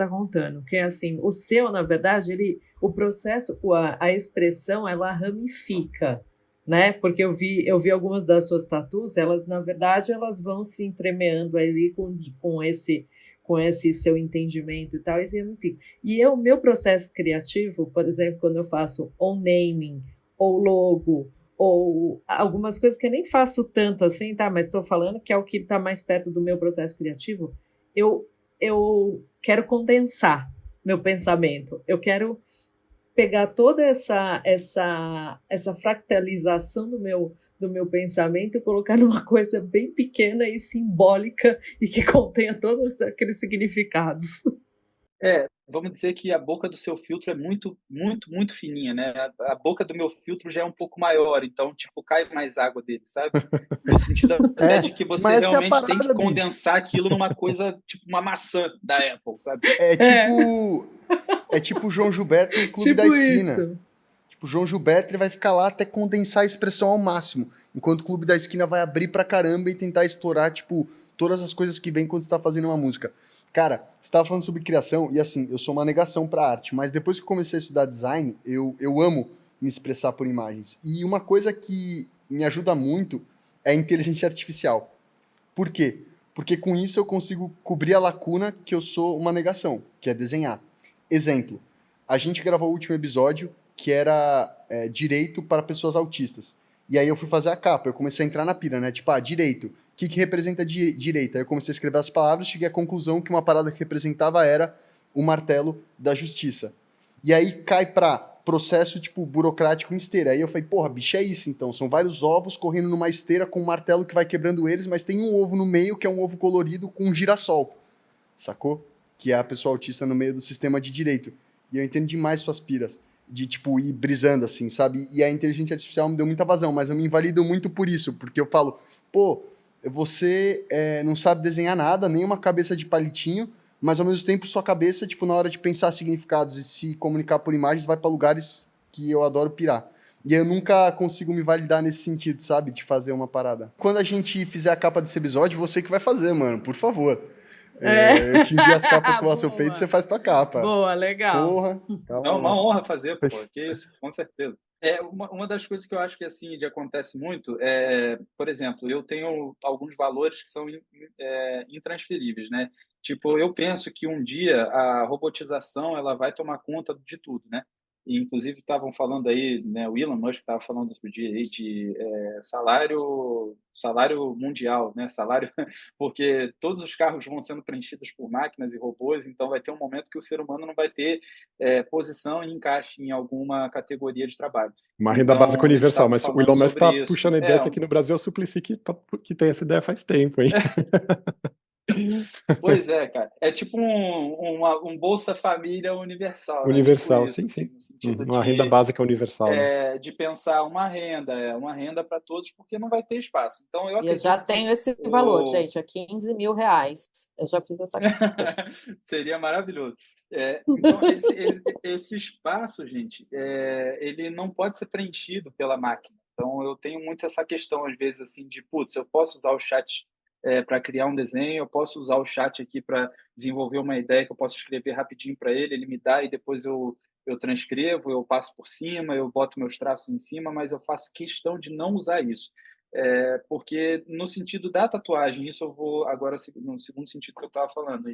contando. Que é assim, o seu, na verdade, o processo, a expressão, ela ramifica, né? Porque eu vi algumas das suas tatus, elas, na verdade, elas vão se entremeando ali com esse seu entendimento e tal, enfim. E meu processo criativo, por exemplo, quando eu faço ou naming, ou logo, ou algumas coisas que eu nem faço tanto assim, tá? Mas estou falando que é o que está mais perto do meu processo criativo, eu quero condensar meu pensamento. Eu quero pegar toda essa fractalização do meu pensamento e colocar numa coisa bem pequena e simbólica e que contenha todos aqueles significados. Vamos dizer que a boca do seu filtro é muito, muito, muito fininha, né? A boca do meu filtro já é um pouco maior, então, tipo, cai mais água dele, sabe? No sentido até de que você mas essa é a realmente tem que parada, bicho. condensar aquilo numa coisa, tipo uma maçã da Apple, sabe? É tipo o João Gilberto no Clube Tipo da Esquina. isso. Tipo, o João Gilberto ele vai ficar lá até condensar a expressão ao máximo, enquanto o Clube da Esquina vai abrir pra caramba e tentar explorar, tipo, todas as coisas que vem quando você tá fazendo uma música. Cara, você tava falando sobre criação, e assim, eu sou uma negação pra arte, mas depois que eu comecei a estudar design, eu amo me expressar por imagens. E uma coisa que me ajuda muito é a inteligência artificial. Por quê? Porque com isso eu consigo cobrir a lacuna que eu sou uma negação, que é desenhar. Exemplo, a gente gravou o último episódio que era direito para pessoas autistas. E aí eu fui fazer a capa, eu comecei a entrar na pira, né? Tipo, direito. O que representa direito? Aí eu comecei a escrever as palavras e cheguei à conclusão que uma parada que representava era o martelo da justiça. E aí cai pra processo, tipo, burocrático em esteira. Aí eu falei, porra, bicho, é isso então. São vários ovos correndo numa esteira com um martelo que vai quebrando eles, mas tem um ovo no meio que é um ovo colorido com um girassol. Sacou? Que é a pessoa autista no meio do sistema de direito. E eu entendo demais suas piras. De, tipo, ir brisando, assim, sabe? E a inteligência artificial me deu muita vazão, mas eu me invalido muito por isso, porque eu falo, pô, você não sabe desenhar nada, nem uma cabeça de palitinho, mas ao mesmo tempo sua cabeça, tipo, na hora de pensar significados e se comunicar por imagens, vai pra lugares que eu adoro pirar. E eu nunca consigo me validar nesse sentido, sabe? De fazer uma parada. Quando a gente fizer a capa desse episódio, você que vai fazer, mano, por favor. Eu te envio as capas com o seu feito, você faz tua capa. Boa, legal. Porra. É uma honra fazer, pô, que isso, com certeza. Uma das coisas que eu acho que assim acontece muito por exemplo, eu tenho alguns valores que são intransferíveis, né? Tipo, eu penso que um dia a robotização ela vai tomar conta de tudo, né? E, inclusive, estavam falando aí, né, o Elon Musk estava falando outro dia aí de salário mundial, né? Salário, porque todos os carros vão sendo preenchidos por máquinas e robôs, então vai ter um momento que o ser humano não vai ter posição e encaixe em alguma categoria de trabalho. Uma renda Então, básica universal, mas o Elon Musk está isso. puxando a ideia que aqui no Brasil é o Suplicy que tem essa ideia faz tempo, hein? Pois é, cara. É tipo um Bolsa Família universal, né? Universal, Tipo isso, sim, assim, sim. no sentido Uma renda básica universal, né? de pensar uma renda para todos, porque não vai ter espaço. Então, eu E eu acredito já que tenho esse valor, gente, é R$15 mil. Eu já fiz essa conta. seria maravilhoso. Então, esse espaço, gente, ele não pode ser preenchido pela máquina. Então, eu tenho muito essa questão, às vezes, assim, de, putz, eu posso usar o chat para criar um desenho, eu posso usar o chat aqui para desenvolver uma ideia que eu posso escrever rapidinho para ele me dá e depois eu transcrevo, eu passo por cima, eu boto meus traços em cima, mas eu faço questão de não usar isso. Porque no sentido da tatuagem, isso eu vou agora no segundo sentido que eu estava falando,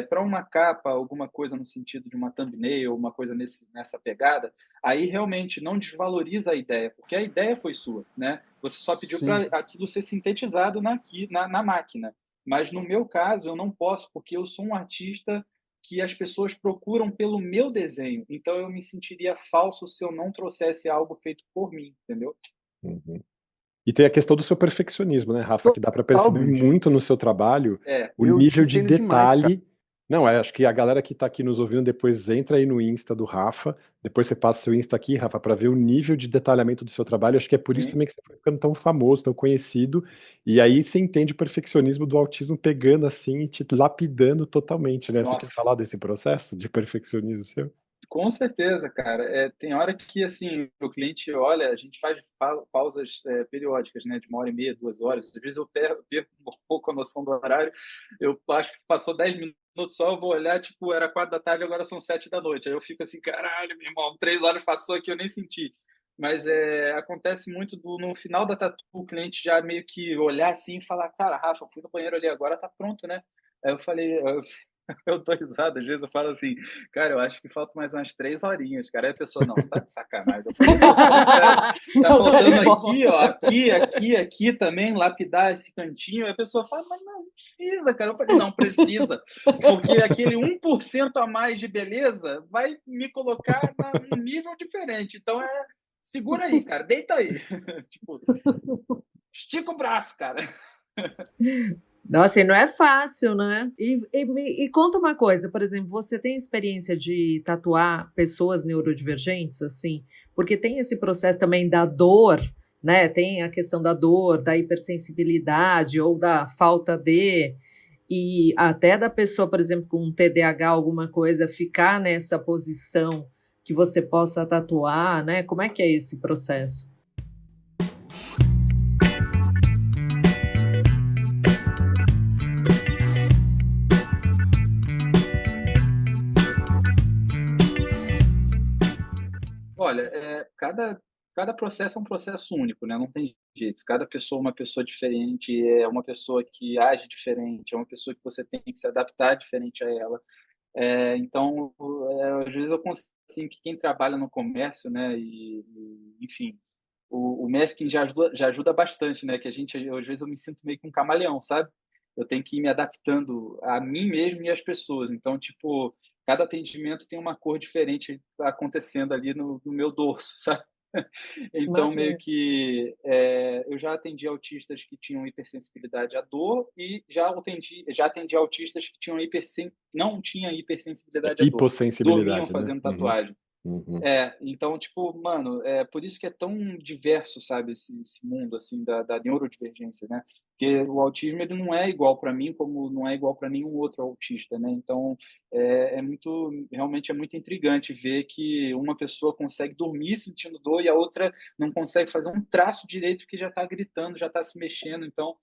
para uma capa, alguma coisa no sentido de uma thumbnail, uma coisa nessa pegada, aí realmente não desvaloriza a ideia, porque a ideia foi sua, né? Você só pediu para aquilo ser sintetizado na máquina. Mas no meu caso, eu não posso, porque eu sou um artista que as pessoas procuram pelo meu desenho. Então eu me sentiria falso se eu não trouxesse algo feito por mim, entendeu? Uhum. E tem a questão do seu perfeccionismo, né, Rafa? Que dá para perceber muito no seu trabalho o nível de detalhe. Não, acho que a galera que está aqui nos ouvindo depois entra aí no Insta do Rafa, depois você passa seu Insta aqui, Rafa, para ver o nível de detalhamento do seu trabalho. Acho que é por isso também que você foi ficando tão famoso, tão conhecido, e aí você entende o perfeccionismo do autismo pegando assim e te lapidando totalmente, né? Você quer falar desse processo de perfeccionismo seu? Com certeza, cara. Tem hora que, assim, o cliente olha, a gente faz pausas periódicas, né, de 1h30, 2 horas. Às vezes eu perco um pouco a noção do horário. Eu acho que passou 10 minutos só, eu vou olhar, tipo, era 4 da tarde, agora são 7 da noite. Aí eu fico assim, caralho, meu irmão, 3 horas passou aqui, eu nem senti. Mas acontece muito no final da tatu, o cliente já meio que olhar assim e falar, cara, Rafa, eu fui no banheiro ali agora, tá pronto, né? Aí eu falei... Eu dou risada, às vezes eu falo assim, cara, eu acho que falta mais umas 3 horinhas, cara. Aí a pessoa, não, você tá de sacanagem. Eu falei, não, sério, tá faltando aqui, ó, aqui também, lapidar esse cantinho. Aí a pessoa fala, mas não precisa, cara. Eu falei, não, precisa, porque aquele 1% a mais de beleza vai me colocar num nível diferente. Então, segura aí, cara, deita aí. Tipo, estica o braço, cara. Nossa, e não é fácil, né? E conta uma coisa, por exemplo, você tem experiência de tatuar pessoas neurodivergentes, assim? Porque tem esse processo também da dor, né? Tem a questão da dor, da hipersensibilidade ou da falta de... E até da pessoa, por exemplo, com um TDAH, alguma coisa, ficar nessa posição que você possa tatuar, né? Como é que é esse processo? Olha, cada processo é um processo único, né? Não tem jeito. Cada pessoa é uma pessoa diferente, é uma pessoa que age diferente, é uma pessoa que você tem que se adaptar diferente a ela. Então, às vezes eu consigo assim, que quem trabalha no comércio, né? Enfim, o masking já ajuda bastante, né? Que às vezes eu me sinto meio que um camaleão, sabe? Eu tenho que ir me adaptando a mim mesmo e às pessoas. Então, tipo, cada atendimento tem uma cor diferente acontecendo ali no meu dorso, sabe? Então, meio Imagina. que eu já atendi autistas que tinham hipersensibilidade à dor e já atendi autistas que tinham não tinham hipersensibilidade à dor, dormiam Hipossensibilidade, né? fazendo tatuagem. Uhum. Então, tipo, mano, é por isso que é tão diverso, sabe, esse mundo, assim, da neurodivergência, né? Porque o autismo, ele não é igual para mim, como não é igual para nenhum outro autista, né? Então, realmente é muito intrigante ver que uma pessoa consegue dormir sentindo dor e a outra não consegue fazer um traço direito que já está gritando, já está se mexendo. Então,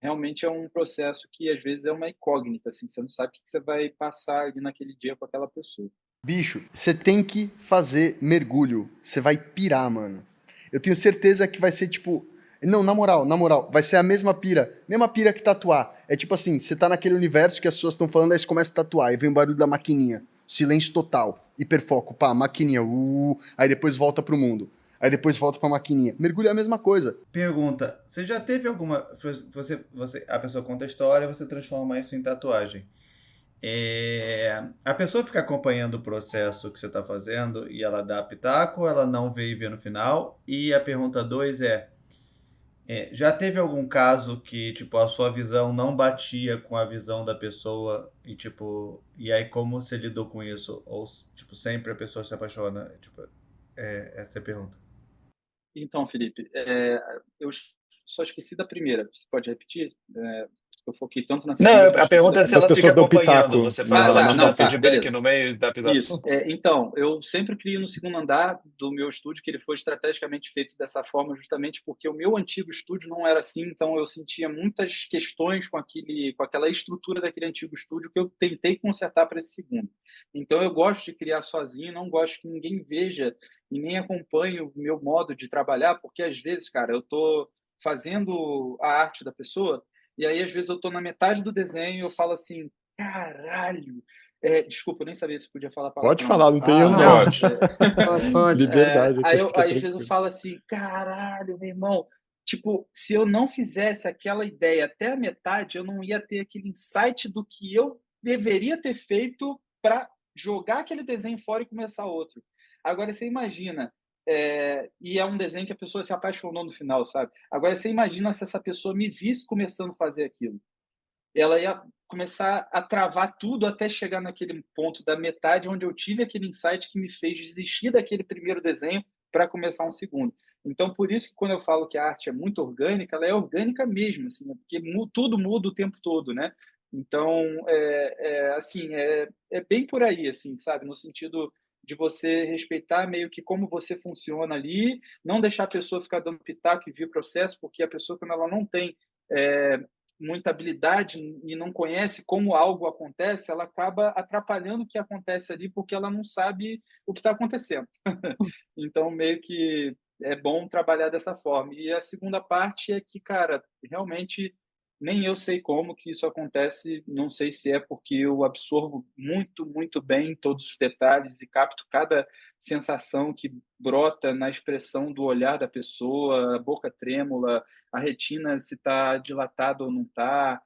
realmente é um processo que, às vezes, é uma incógnita, assim, você não sabe o que você vai passar ali naquele dia com aquela pessoa. Bicho, você tem que fazer mergulho. Você vai pirar, mano. Eu tenho certeza que vai ser tipo. Não, na moral, vai ser a mesma pira que tatuar. É tipo assim, você tá naquele universo que as pessoas estão falando, aí você começa a tatuar, aí vem o barulho da maquininha. Silêncio total. Hiperfoco, pá, maquininha, aí depois volta pro mundo. Aí depois volta pra maquininha. Mergulho é a mesma coisa. Pergunta: você já teve alguma. A pessoa conta a história, você transforma isso em tatuagem. A pessoa fica acompanhando o processo que você está fazendo e ela dá pitaco, ela não vê e vê no final. E a pergunta 2 já teve algum caso que tipo a sua visão não batia com a visão da pessoa e tipo e aí como você lidou com isso? Ou tipo sempre a pessoa se apaixona? Tipo, essa é a pergunta. Então, Felipe, eu só esqueci da primeira. Você pode repetir? Eu foquei tanto na Não, segunda que eu a esqueci da pergunta é se Das primeira. ela fica pessoas dão acompanhando. pitaco Você na, fala, ela na te dá Não, um tá, tatu. feedback beleza. no meio e dá pitaco. Isso. Então, eu sempre crio no segundo andar do meu estúdio, que ele foi estrategicamente feito dessa forma, justamente porque o meu antigo estúdio não era assim, então eu sentia muitas questões com aquela estrutura daquele antigo estúdio que eu tentei consertar para esse segundo. Então, eu gosto de criar sozinho, não gosto que ninguém veja e nem acompanhe o meu modo de trabalhar, porque às vezes, cara, eu tô fazendo a arte da pessoa e aí às vezes eu tô na metade do desenho e eu falo assim, caralho, desculpa, eu nem sabia se podia falar Pode palavrão. falar, não tem erro Ah, não. Pode. Pode. Liberdade, aqui fica Aí às vezes eu tranquilo. falo assim, caralho, meu irmão, tipo, se eu não fizesse aquela ideia até a metade, eu não ia ter aquele insight do que eu deveria ter feito para jogar aquele desenho fora e começar outro. Agora você imagina, e é um desenho que a pessoa se apaixonou no final, sabe? Agora você imagina se essa pessoa me visse começando a fazer aquilo. Ela ia começar a travar tudo até chegar naquele ponto da metade onde eu tive aquele insight que me fez desistir daquele primeiro desenho para começar um segundo. Então, por isso que quando eu falo que a arte é muito orgânica, ela é orgânica mesmo, assim, porque tudo muda o tempo todo, né? Então, assim, é bem por aí, assim, sabe? No sentido de você respeitar meio que como você funciona ali, não deixar a pessoa ficar dando pitaco e vir o processo, porque a pessoa, quando ela não tem é, muita habilidade e não conhece como algo acontece, ela acaba atrapalhando o que acontece ali porque ela não sabe o que está acontecendo. Então, meio que é bom trabalhar dessa forma. E a segunda parte é que, cara, realmente nem eu sei como que isso acontece, não sei se é porque eu absorvo muito, muito bem todos os detalhes e capto cada sensação que brota na expressão do olhar da pessoa, a boca trêmula, a retina se está dilatada ou não está.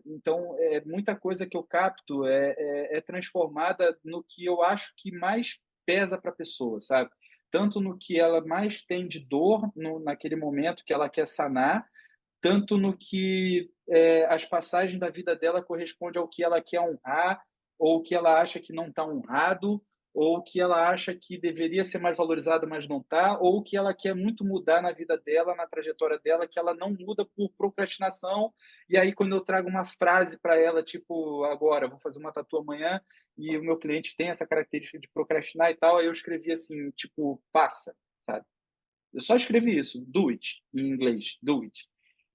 Então, muita coisa que eu capto é transformada no que eu acho que mais pesa para a pessoa, sabe? Tanto no que ela mais tem de dor naquele momento que ela quer sanar, tanto no que as passagens da vida dela correspondem ao que ela quer honrar, ou o que ela acha que não está honrado, ou o que ela acha que deveria ser mais valorizado, mas não está, ou o que ela quer muito mudar na vida dela, na trajetória dela, que ela não muda por procrastinação. E aí, quando eu trago uma frase para ela, tipo, agora, vou fazer uma tatu amanhã, e o meu cliente tem essa característica de procrastinar e tal, aí eu escrevi assim, tipo, faça, sabe? Eu só escrevi isso, do it, em inglês, do it.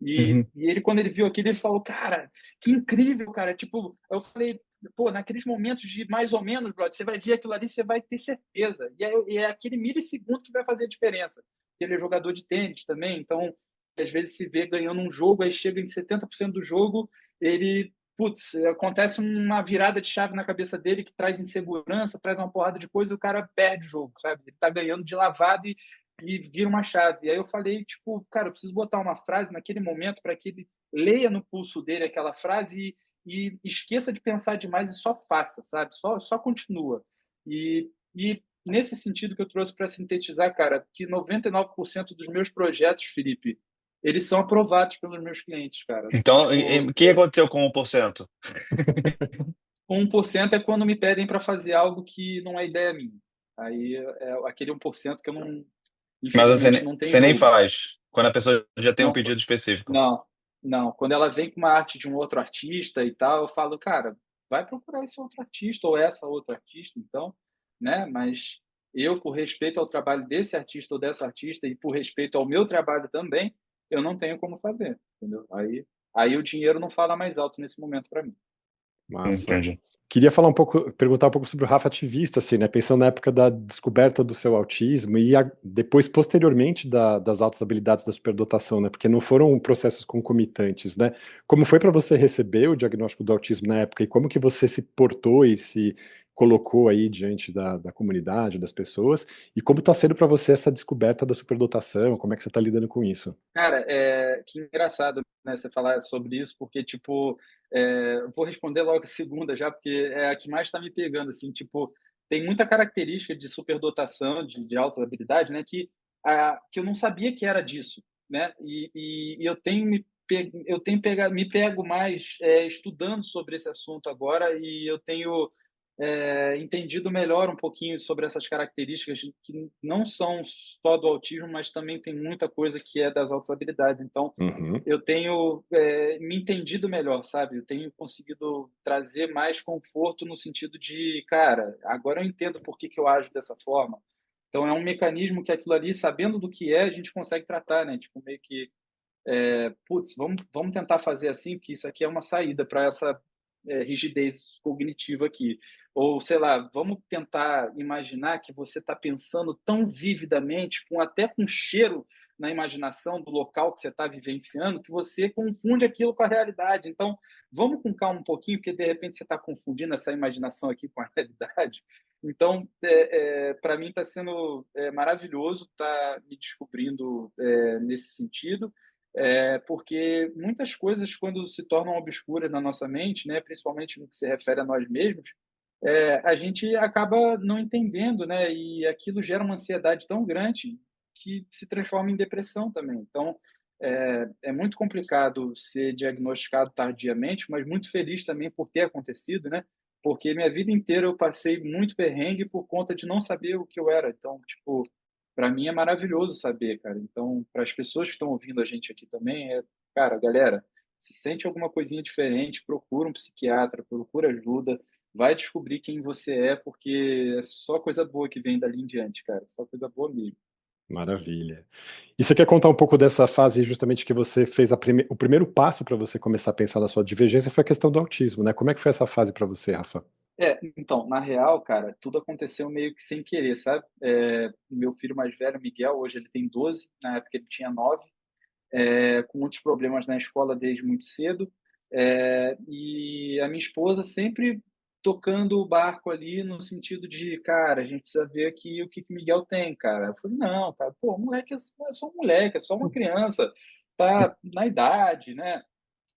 Uhum. E ele, quando ele viu aquilo, ele falou, cara, que incrível, cara. Tipo, eu falei, pô, naqueles momentos de mais ou menos, brother, você vai ver aquilo ali, você vai ter certeza. E é aquele milissegundo que vai fazer a diferença. Ele é jogador de tênis também, então, às vezes se vê ganhando um jogo, aí chega em 70% do jogo, ele, putz, acontece uma virada de chave na cabeça dele que traz insegurança, traz uma porrada de coisa e o cara perde o jogo, sabe? Ele tá ganhando de lavada e vira uma chave. E aí eu falei, tipo, cara, eu preciso botar uma frase naquele momento para que ele leia no pulso dele aquela frase e esqueça de pensar demais e só faça, sabe? Só continua. E nesse sentido que eu trouxe para sintetizar, cara, que 99% dos meus projetos, Felipe, eles são aprovados pelos meus clientes, cara. Então, Tipo, o que aconteceu com 1%? 1% é quando me pedem para fazer algo que não é ideia minha. Aí é aquele 1% que eu não, Mas infelizmente, não tem você nem jogo. faz, quando a pessoa já tem um Não, pedido específico. não, não. Quando ela vem com uma arte de um outro artista e tal, eu falo, cara, vai procurar esse outro artista ou essa outra artista, então, né? Mas eu, por respeito ao trabalho desse artista ou dessa artista e por respeito ao meu trabalho também, eu não tenho como fazer, entendeu? Aí o dinheiro não fala mais alto nesse momento para mim. Massa. Entendi. Queria perguntar um pouco sobre o Rafa ativista, assim, né? Pensando na época da descoberta do seu autismo e depois, posteriormente, das altas habilidades da superdotação, né? Porque não foram processos concomitantes, né? Como foi para você receber o diagnóstico do autismo na época e como que você se portou e se colocou aí diante da comunidade, das pessoas? E como está sendo para você essa descoberta da superdotação? Como é que você está lidando com isso? Cara, que engraçado, né, você falar sobre isso, porque, tipo, vou responder logo a segunda já, porque é a que mais está me pegando, assim, tipo, tem muita característica de superdotação, de altas habilidades, né, que eu não sabia que era disso, né, e eu tenho me pego mais estudando sobre esse assunto agora e eu tenho entendido melhor um pouquinho sobre essas características que não são só do autismo, mas também tem muita coisa que é das altas habilidades. Então, Uhum. eu tenho me entendido melhor, sabe? Eu tenho conseguido trazer mais conforto no sentido de, cara, agora eu entendo por que eu ajo dessa forma. Então, é um mecanismo que aquilo ali, sabendo do que é, a gente consegue tratar, né? Tipo, meio que, putz, vamos tentar fazer assim, porque isso aqui é uma saída para essa rigidez cognitiva aqui. Ou, sei lá, vamos tentar imaginar que você está pensando tão vividamente, até com cheiro na imaginação do local que você está vivenciando, que você confunde aquilo com a realidade. Então, vamos com calma um pouquinho, porque de repente você está confundindo essa imaginação aqui com a realidade. Então, para mim está sendo maravilhoso estar me descobrindo nesse sentido. Porque muitas coisas, quando se tornam obscuras na nossa mente, né, principalmente no que se refere a nós mesmos, a gente acaba não entendendo, né, e aquilo gera uma ansiedade tão grande que se transforma em depressão também. Então, é muito complicado ser diagnosticado tardiamente, mas muito feliz também por ter acontecido, né, porque minha vida inteira eu passei muito perrengue por conta de não saber o que eu era. Então, tipo, para mim é maravilhoso saber, cara. Então, para as pessoas que estão ouvindo a gente aqui também, cara, galera, se sente alguma coisinha diferente, procura um psiquiatra, procura ajuda, vai descobrir quem você é, porque é só coisa boa que vem dali em diante, cara. Só coisa boa mesmo. Maravilha. E você quer contar um pouco dessa fase justamente que você fez o primeiro passo para você começar a pensar na sua divergência foi a questão do autismo, né? Como é que foi essa fase para você, Rafa? Então, na real, cara, tudo aconteceu meio que sem querer, sabe? Meu filho mais velho, Miguel, hoje ele tem 12, na época ele tinha 9, com muitos problemas na escola desde muito cedo. E a minha esposa sempre tocando o barco ali no sentido de, cara, a gente precisa ver aqui o que o Miguel tem, cara. Eu falei, não, cara, pô, moleque é só um moleque, é só uma criança, tá na idade, né?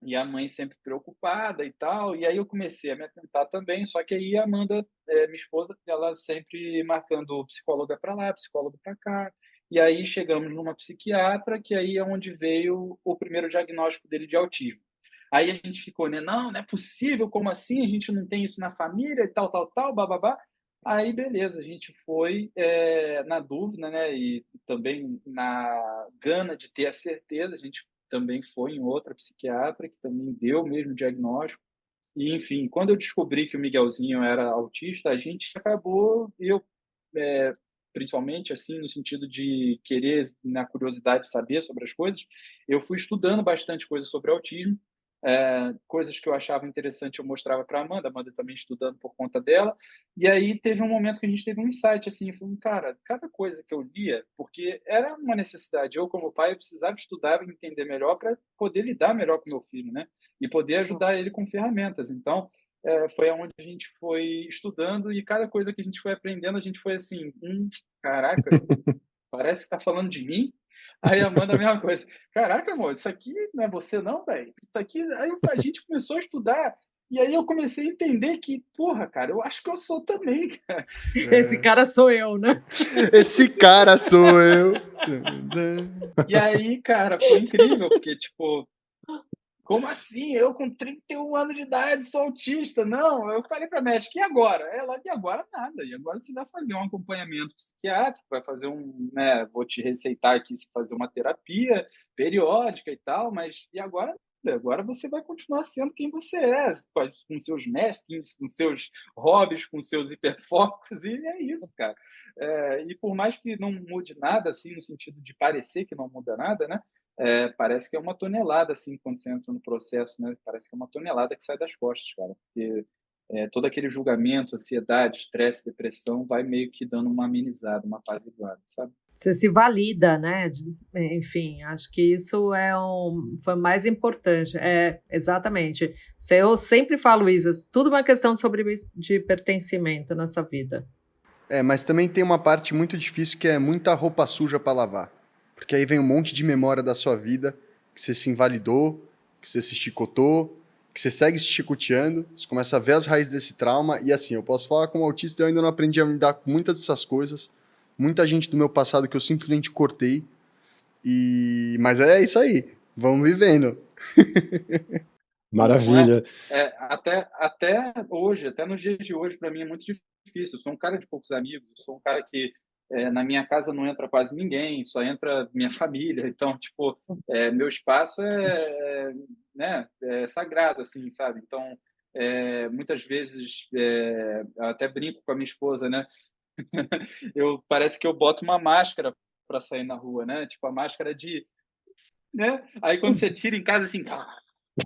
E a mãe sempre preocupada e tal. E aí eu comecei a me atentar também, só que aí a Amanda, minha esposa, ela sempre marcando psicóloga para lá, psicólogo para cá. E aí chegamos numa psiquiatra, que aí é onde veio o primeiro diagnóstico dele de autismo. Aí a gente ficou, né? Não, não é possível, como assim? A gente não tem isso na família e tal, bababá. Aí, beleza, a gente foi na dúvida, né? E também na gana de ter a certeza, a gente também foi em outra psiquiatra, que também deu o mesmo diagnóstico. E, enfim, quando eu descobri que o Miguelzinho era autista, a gente acabou, principalmente assim, no sentido de querer, na curiosidade de saber sobre as coisas, eu fui estudando bastante coisa sobre autismo, coisas que eu achava interessante eu mostrava para a Amanda também estudando por conta dela, e aí teve um momento que a gente teve um insight, assim, falando, cara, cada coisa que eu lia, porque era uma necessidade, eu como pai eu precisava estudar e entender melhor para poder lidar melhor com meu filho, né, e poder ajudar ele com ferramentas, então foi onde a gente foi estudando e cada coisa que a gente foi aprendendo, a gente foi assim, caraca, parece que tá falando de mim. Aí a Amanda a mesma coisa. Caraca, amor, isso aqui não é você não, velho? Isso aqui... Aí a gente começou a estudar E aí eu comecei a entender que, porra, cara, eu acho que eu sou também, cara. Esse cara sou eu, né? Esse cara sou eu. E aí, cara, foi incrível, porque, tipo, como assim? Eu com 31 anos de idade sou autista? Não, eu falei para a médica, e agora? Ela, e agora nada. E agora você vai fazer um acompanhamento psiquiátrico, vai fazer né, vou te receitar aqui se fazer uma terapia periódica e tal, mas e agora? Agora você vai continuar sendo quem você é, com seus mestres, com seus hobbies, com seus hiperfocos, e é isso, cara. E por mais que não mude nada, assim, no sentido de parecer que não muda nada, né? Parece que é uma tonelada, assim, quando você entra no processo, né? Parece que é uma tonelada que sai das costas, cara. Porque todo aquele julgamento, ansiedade, estresse, depressão, vai meio que dando uma amenizada, uma apaziguada, sabe? Você se valida, né? Enfim, acho que isso foi mais importante. Exatamente. Eu sempre falo isso, tudo uma questão de pertencimento nessa vida. Mas também tem uma parte muito difícil que é muita roupa suja para lavar. Porque aí vem um monte de memória da sua vida, que você se invalidou, que você se chicotou, que você segue se chicoteando, você começa a ver as raízes desse trauma, e assim, eu posso falar como autista, eu ainda não aprendi a lidar com muitas dessas coisas, muita gente do meu passado que eu simplesmente cortei, mas é isso aí, vamos vivendo. Maravilha. Até hoje, até nos dias de hoje, para mim é muito difícil. Eu sou um cara de poucos amigos, eu sou um cara que na minha casa não entra quase ninguém, só entra minha família. Então, tipo, meu espaço né, sagrado, assim, sabe? Então, muitas vezes, eu até brinco com a minha esposa, né? Parece que eu boto uma máscara para sair na rua, né? Tipo, a máscara né? Aí quando você tira em casa, assim,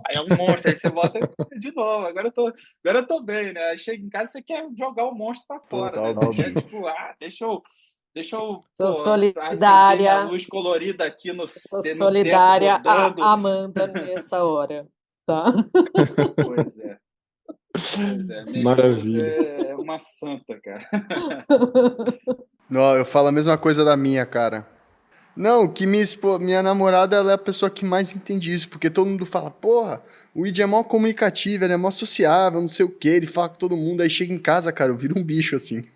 aí é um monstro, aí você bota de novo. Agora eu tô bem, né? Aí chega em casa, você quer jogar o monstro para fora, Total, né? Você quer, bicho. tipo, deixa eu Sou acender minha solidária. luz colorida aqui no Sou dedo solidária rodando. a Amanda nessa hora, tá? Pois é. Minha Maravilha. esposa é uma santa, cara. Não, eu falo a mesma coisa da minha, cara. Não, que minha namorada, ela é a pessoa que mais entende isso, porque todo mundo fala, porra, o Id é mó comunicativo, ele é mó sociável, não sei o quê, ele fala com todo mundo, aí chega em casa, cara, eu viro um bicho, assim.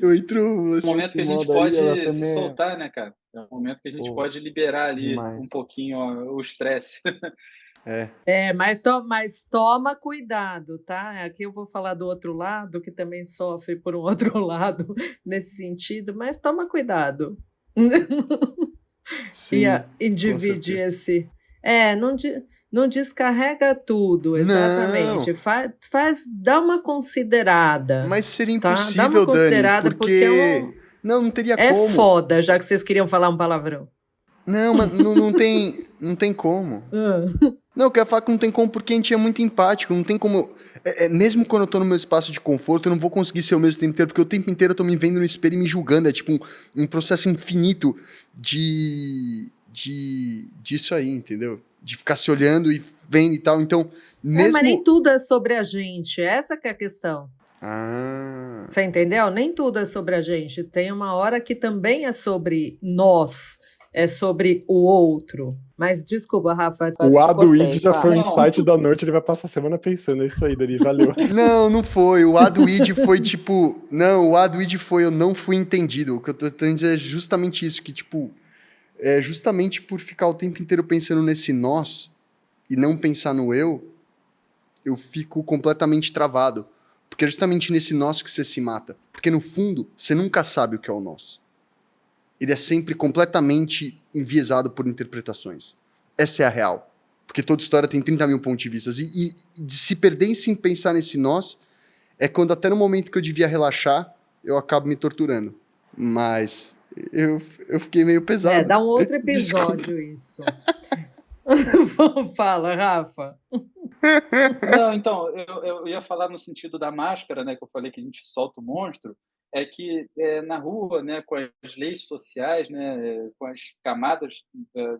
Eu entro É um assim, momento nesse que a gente modo aí, ela pode se também soltar, né, cara? É um momento que a gente pode liberar ali demais. um pouquinho o estresse. Mas toma cuidado, tá? Aqui eu vou falar do outro lado, que também sofre por um outro lado nesse sentido, mas toma cuidado. Sim, E dividir esse. Não descarrega tudo, exatamente. Dá uma considerada. mas seria Tá? Dá impossível, uma considerada, Dani, porque... Não teria como. foda, já que vocês queriam falar um palavrão. Não, mas não tem como. Não, eu quero falar que não tem como porque a gente é muito empático, não tem como... mesmo quando eu tô no meu espaço de conforto, eu não vou conseguir ser o mesmo tempo inteiro, porque o tempo inteiro eu tô me vendo no espelho e me julgando, é tipo um processo infinito disso aí, entendeu? De ficar se olhando e vendo e tal, então... Mas nem tudo é sobre a gente, essa que é a questão. Você entendeu? Nem tudo é sobre a gente, tem uma hora que também é sobre nós, é sobre o outro. Mas desculpa, Rafa. O A do Id já foi um insight da noite, ele vai passar a semana pensando, é isso aí, Dani, valeu. Não foi. O A do Id foi tipo... Não, o A do Id foi eu não fui entendido. O que eu tô tentando dizer é justamente isso, que tipo... É justamente por ficar o tempo inteiro pensando nesse nós e não pensar no eu fico completamente travado. Porque é justamente nesse nós que você se mata. Porque no fundo, você nunca sabe o que é o nós. Ele é sempre completamente enviesado por interpretações. Essa é a real. Porque toda história tem 30 mil pontos de vista. E se perder sem pensar nesse nós, é quando até no momento que eu devia relaxar, eu acabo me torturando. Mas eu fiquei meio pesado. Dá um outro episódio isso. Fala, Rafa. Não, então, eu ia falar no sentido da máscara, né, que eu falei que a gente solta o monstro, é que na rua, né, com as leis sociais, né, com as camadas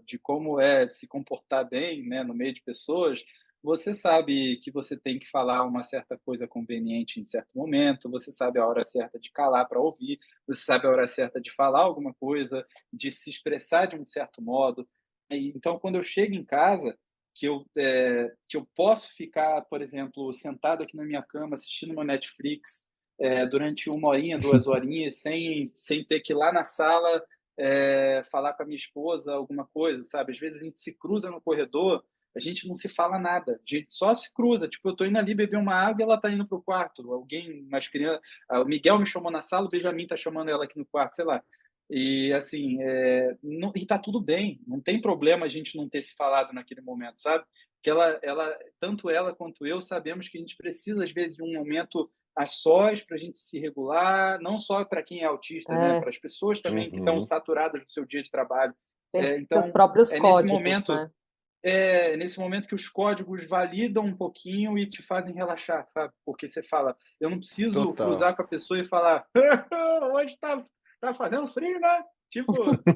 de como é se comportar bem, né, no meio de pessoas, você sabe que você tem que falar uma certa coisa conveniente em certo momento, você sabe a hora certa de calar para ouvir, você sabe a hora certa de falar alguma coisa, de se expressar de um certo modo. Então, quando eu chego em casa, que eu posso ficar, por exemplo, sentado aqui na minha cama assistindo meu Netflix durante 1 horinha, 2 horinhas, sem ter que ir lá na sala falar com a minha esposa alguma coisa, sabe? Às vezes a gente se cruza no corredor, a gente não se fala nada, a gente só se cruza. Tipo, eu tô indo ali beber uma água e ela tá indo pro quarto. Alguém, umas crianças... O Miguel me chamou na sala, o Benjamin tá chamando ela aqui no quarto, sei lá. E assim, e tá tudo bem, não tem problema a gente não ter se falado naquele momento, sabe? Que tanto ela quanto eu sabemos que a gente precisa, às vezes, de um momento a sós para a gente se regular, não só para quem é autista, né? Para as pessoas também que estão saturadas do seu dia de trabalho. Tem Então, seus próprios códigos, nesse momento, né? Nesse momento que os códigos validam um pouquinho e te fazem relaxar, sabe? Porque você fala, eu não preciso cruzar com a pessoa e falar, hoje tá fazendo frio, né? Tipo,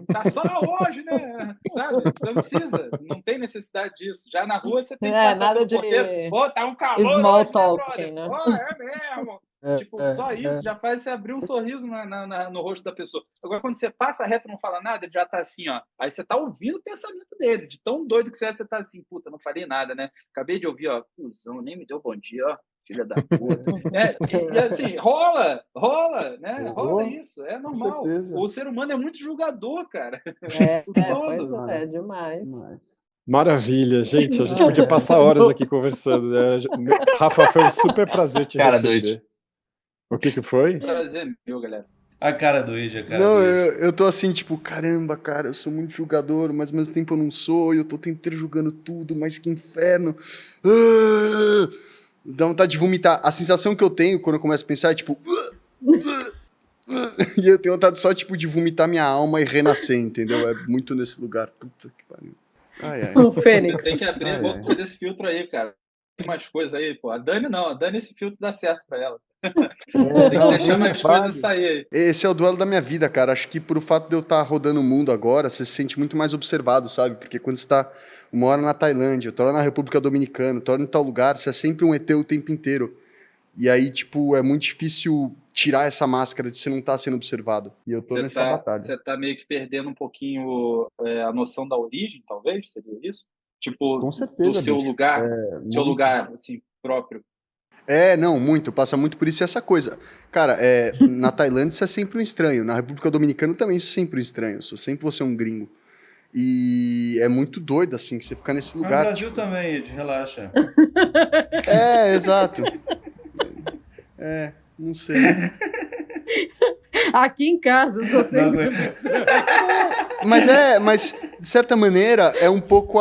tá só hoje, né? Sabe? Você não precisa, não tem necessidade disso. Já na rua você tem que passar nada pelo porteiro. Tá um calor small hoje, talking, né? É mesmo. Tipo, só isso já faz você abrir um sorriso no rosto da pessoa. Agora, quando você passa reto e não fala nada, ele já tá assim, ó. Aí você tá ouvindo o pensamento dele. De tão doido que você tá assim, puta, não falei nada, né? Acabei de ouvir, ó, cuzão, nem me deu bom dia, ó. Filha da puta. E assim, rola, né? Rola isso, é normal. O ser humano é muito julgador, cara. Pois é, demais. Maravilha, gente. A gente podia passar horas aqui conversando, né? Rafa, foi um super prazer te receber. Doido. O que foi? Prazer meu, galera. A cara do Ija, cara. Não, eu tô assim, tipo, caramba, cara, eu sou muito julgador, mas ao mesmo tempo eu não sou, e eu tô o tempo inteiro julgando tudo, mas que inferno. Dá vontade de vomitar. A sensação que eu tenho quando eu começo a pensar é tipo... E eu tenho vontade só, tipo, de vomitar minha alma e renascer, entendeu? É muito nesse lugar. Puta que pariu. O Fênix. Tem que abrir a boca desse filtro aí, cara. Tem mais coisas aí, pô. A Dani não. A Dani, esse filtro dá certo pra ela. Tem que deixar mais coisas sair aí. Esse é o duelo da minha vida, cara. Acho que por fato de eu estar rodando o mundo agora, você se sente muito mais observado, sabe? Porque quando você tá uma hora na Tailândia, outra hora na República Dominicana, outra hora em tal lugar, você é sempre um ET o tempo inteiro. E aí, tipo, é muito difícil tirar essa máscara de você não estar sendo observado. E eu tô nessa batalha. Você tá meio que perdendo um pouquinho a noção da origem, talvez? Seria isso? Tipo, com certeza, do seu bicho. lugar, seu lugar, assim, próprio. Não, muito. Passa muito por isso essa coisa. Cara, na Tailândia você é sempre um estranho. Na República Dominicana também sou sempre um estranho. Sou sempre você um gringo. E é muito doido, assim, que você ficar nesse lugar. No Brasil também, relaxa. Exato. Não sei. Aqui em casa eu sou sempre... Mas de certa maneira é um pouco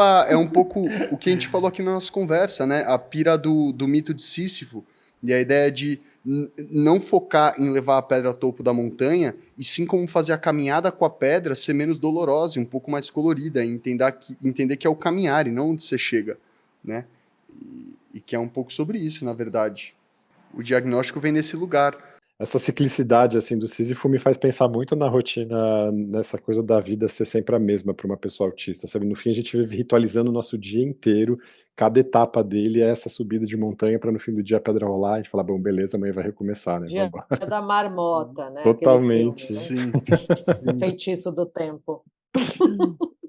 o que a gente falou aqui na nossa conversa, né? A pira do mito de Sísifo e a ideia de não focar em levar a pedra ao topo da montanha e sim como fazer a caminhada com a pedra ser menos dolorosa e um pouco mais colorida, e entender que é o caminhar e não onde você chega, né? E que é um pouco sobre isso, na verdade. O diagnóstico vem nesse lugar. Essa ciclicidade assim do Sísifo me faz pensar muito na rotina, nessa coisa da vida ser sempre a mesma para uma pessoa autista, sabe? No fim a gente vive ritualizando o nosso dia inteiro, cada etapa dele é essa subida de montanha para no fim do dia a pedra rolar e a gente falar, bom, beleza, amanhã vai recomeçar, né? Dia da marmota, né? Totalmente. Filme, né? Sim. Feitiço do tempo.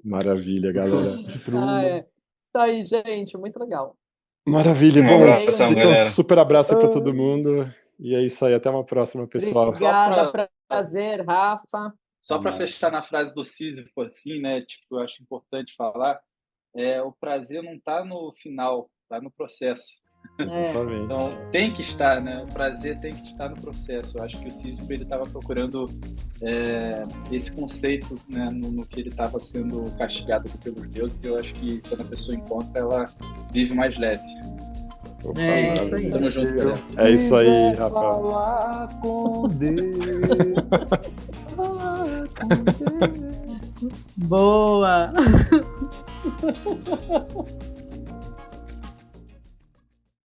Maravilha, galera. Isso aí, gente, muito legal. Maravilha, bom, galera. Um super abraço para todo mundo. E é isso aí, até uma próxima, pessoal. Obrigada, prazer, Rafa. Só para fechar na frase do Sísifo, assim, né? Tipo, eu acho importante falar, o prazer não está no final, está no processo. Exatamente. Então, tem que estar, né? O prazer tem que estar no processo. Eu acho que o Sísifo ele estava procurando esse conceito, né, no que ele estava sendo castigado pelos deuses. E eu acho que quando a pessoa encontra, ela vive mais leve. Opa, isso aí. Tamo junto, galera. É isso aí, Rafa. Falar com Deus. Falar com Deus. Boa!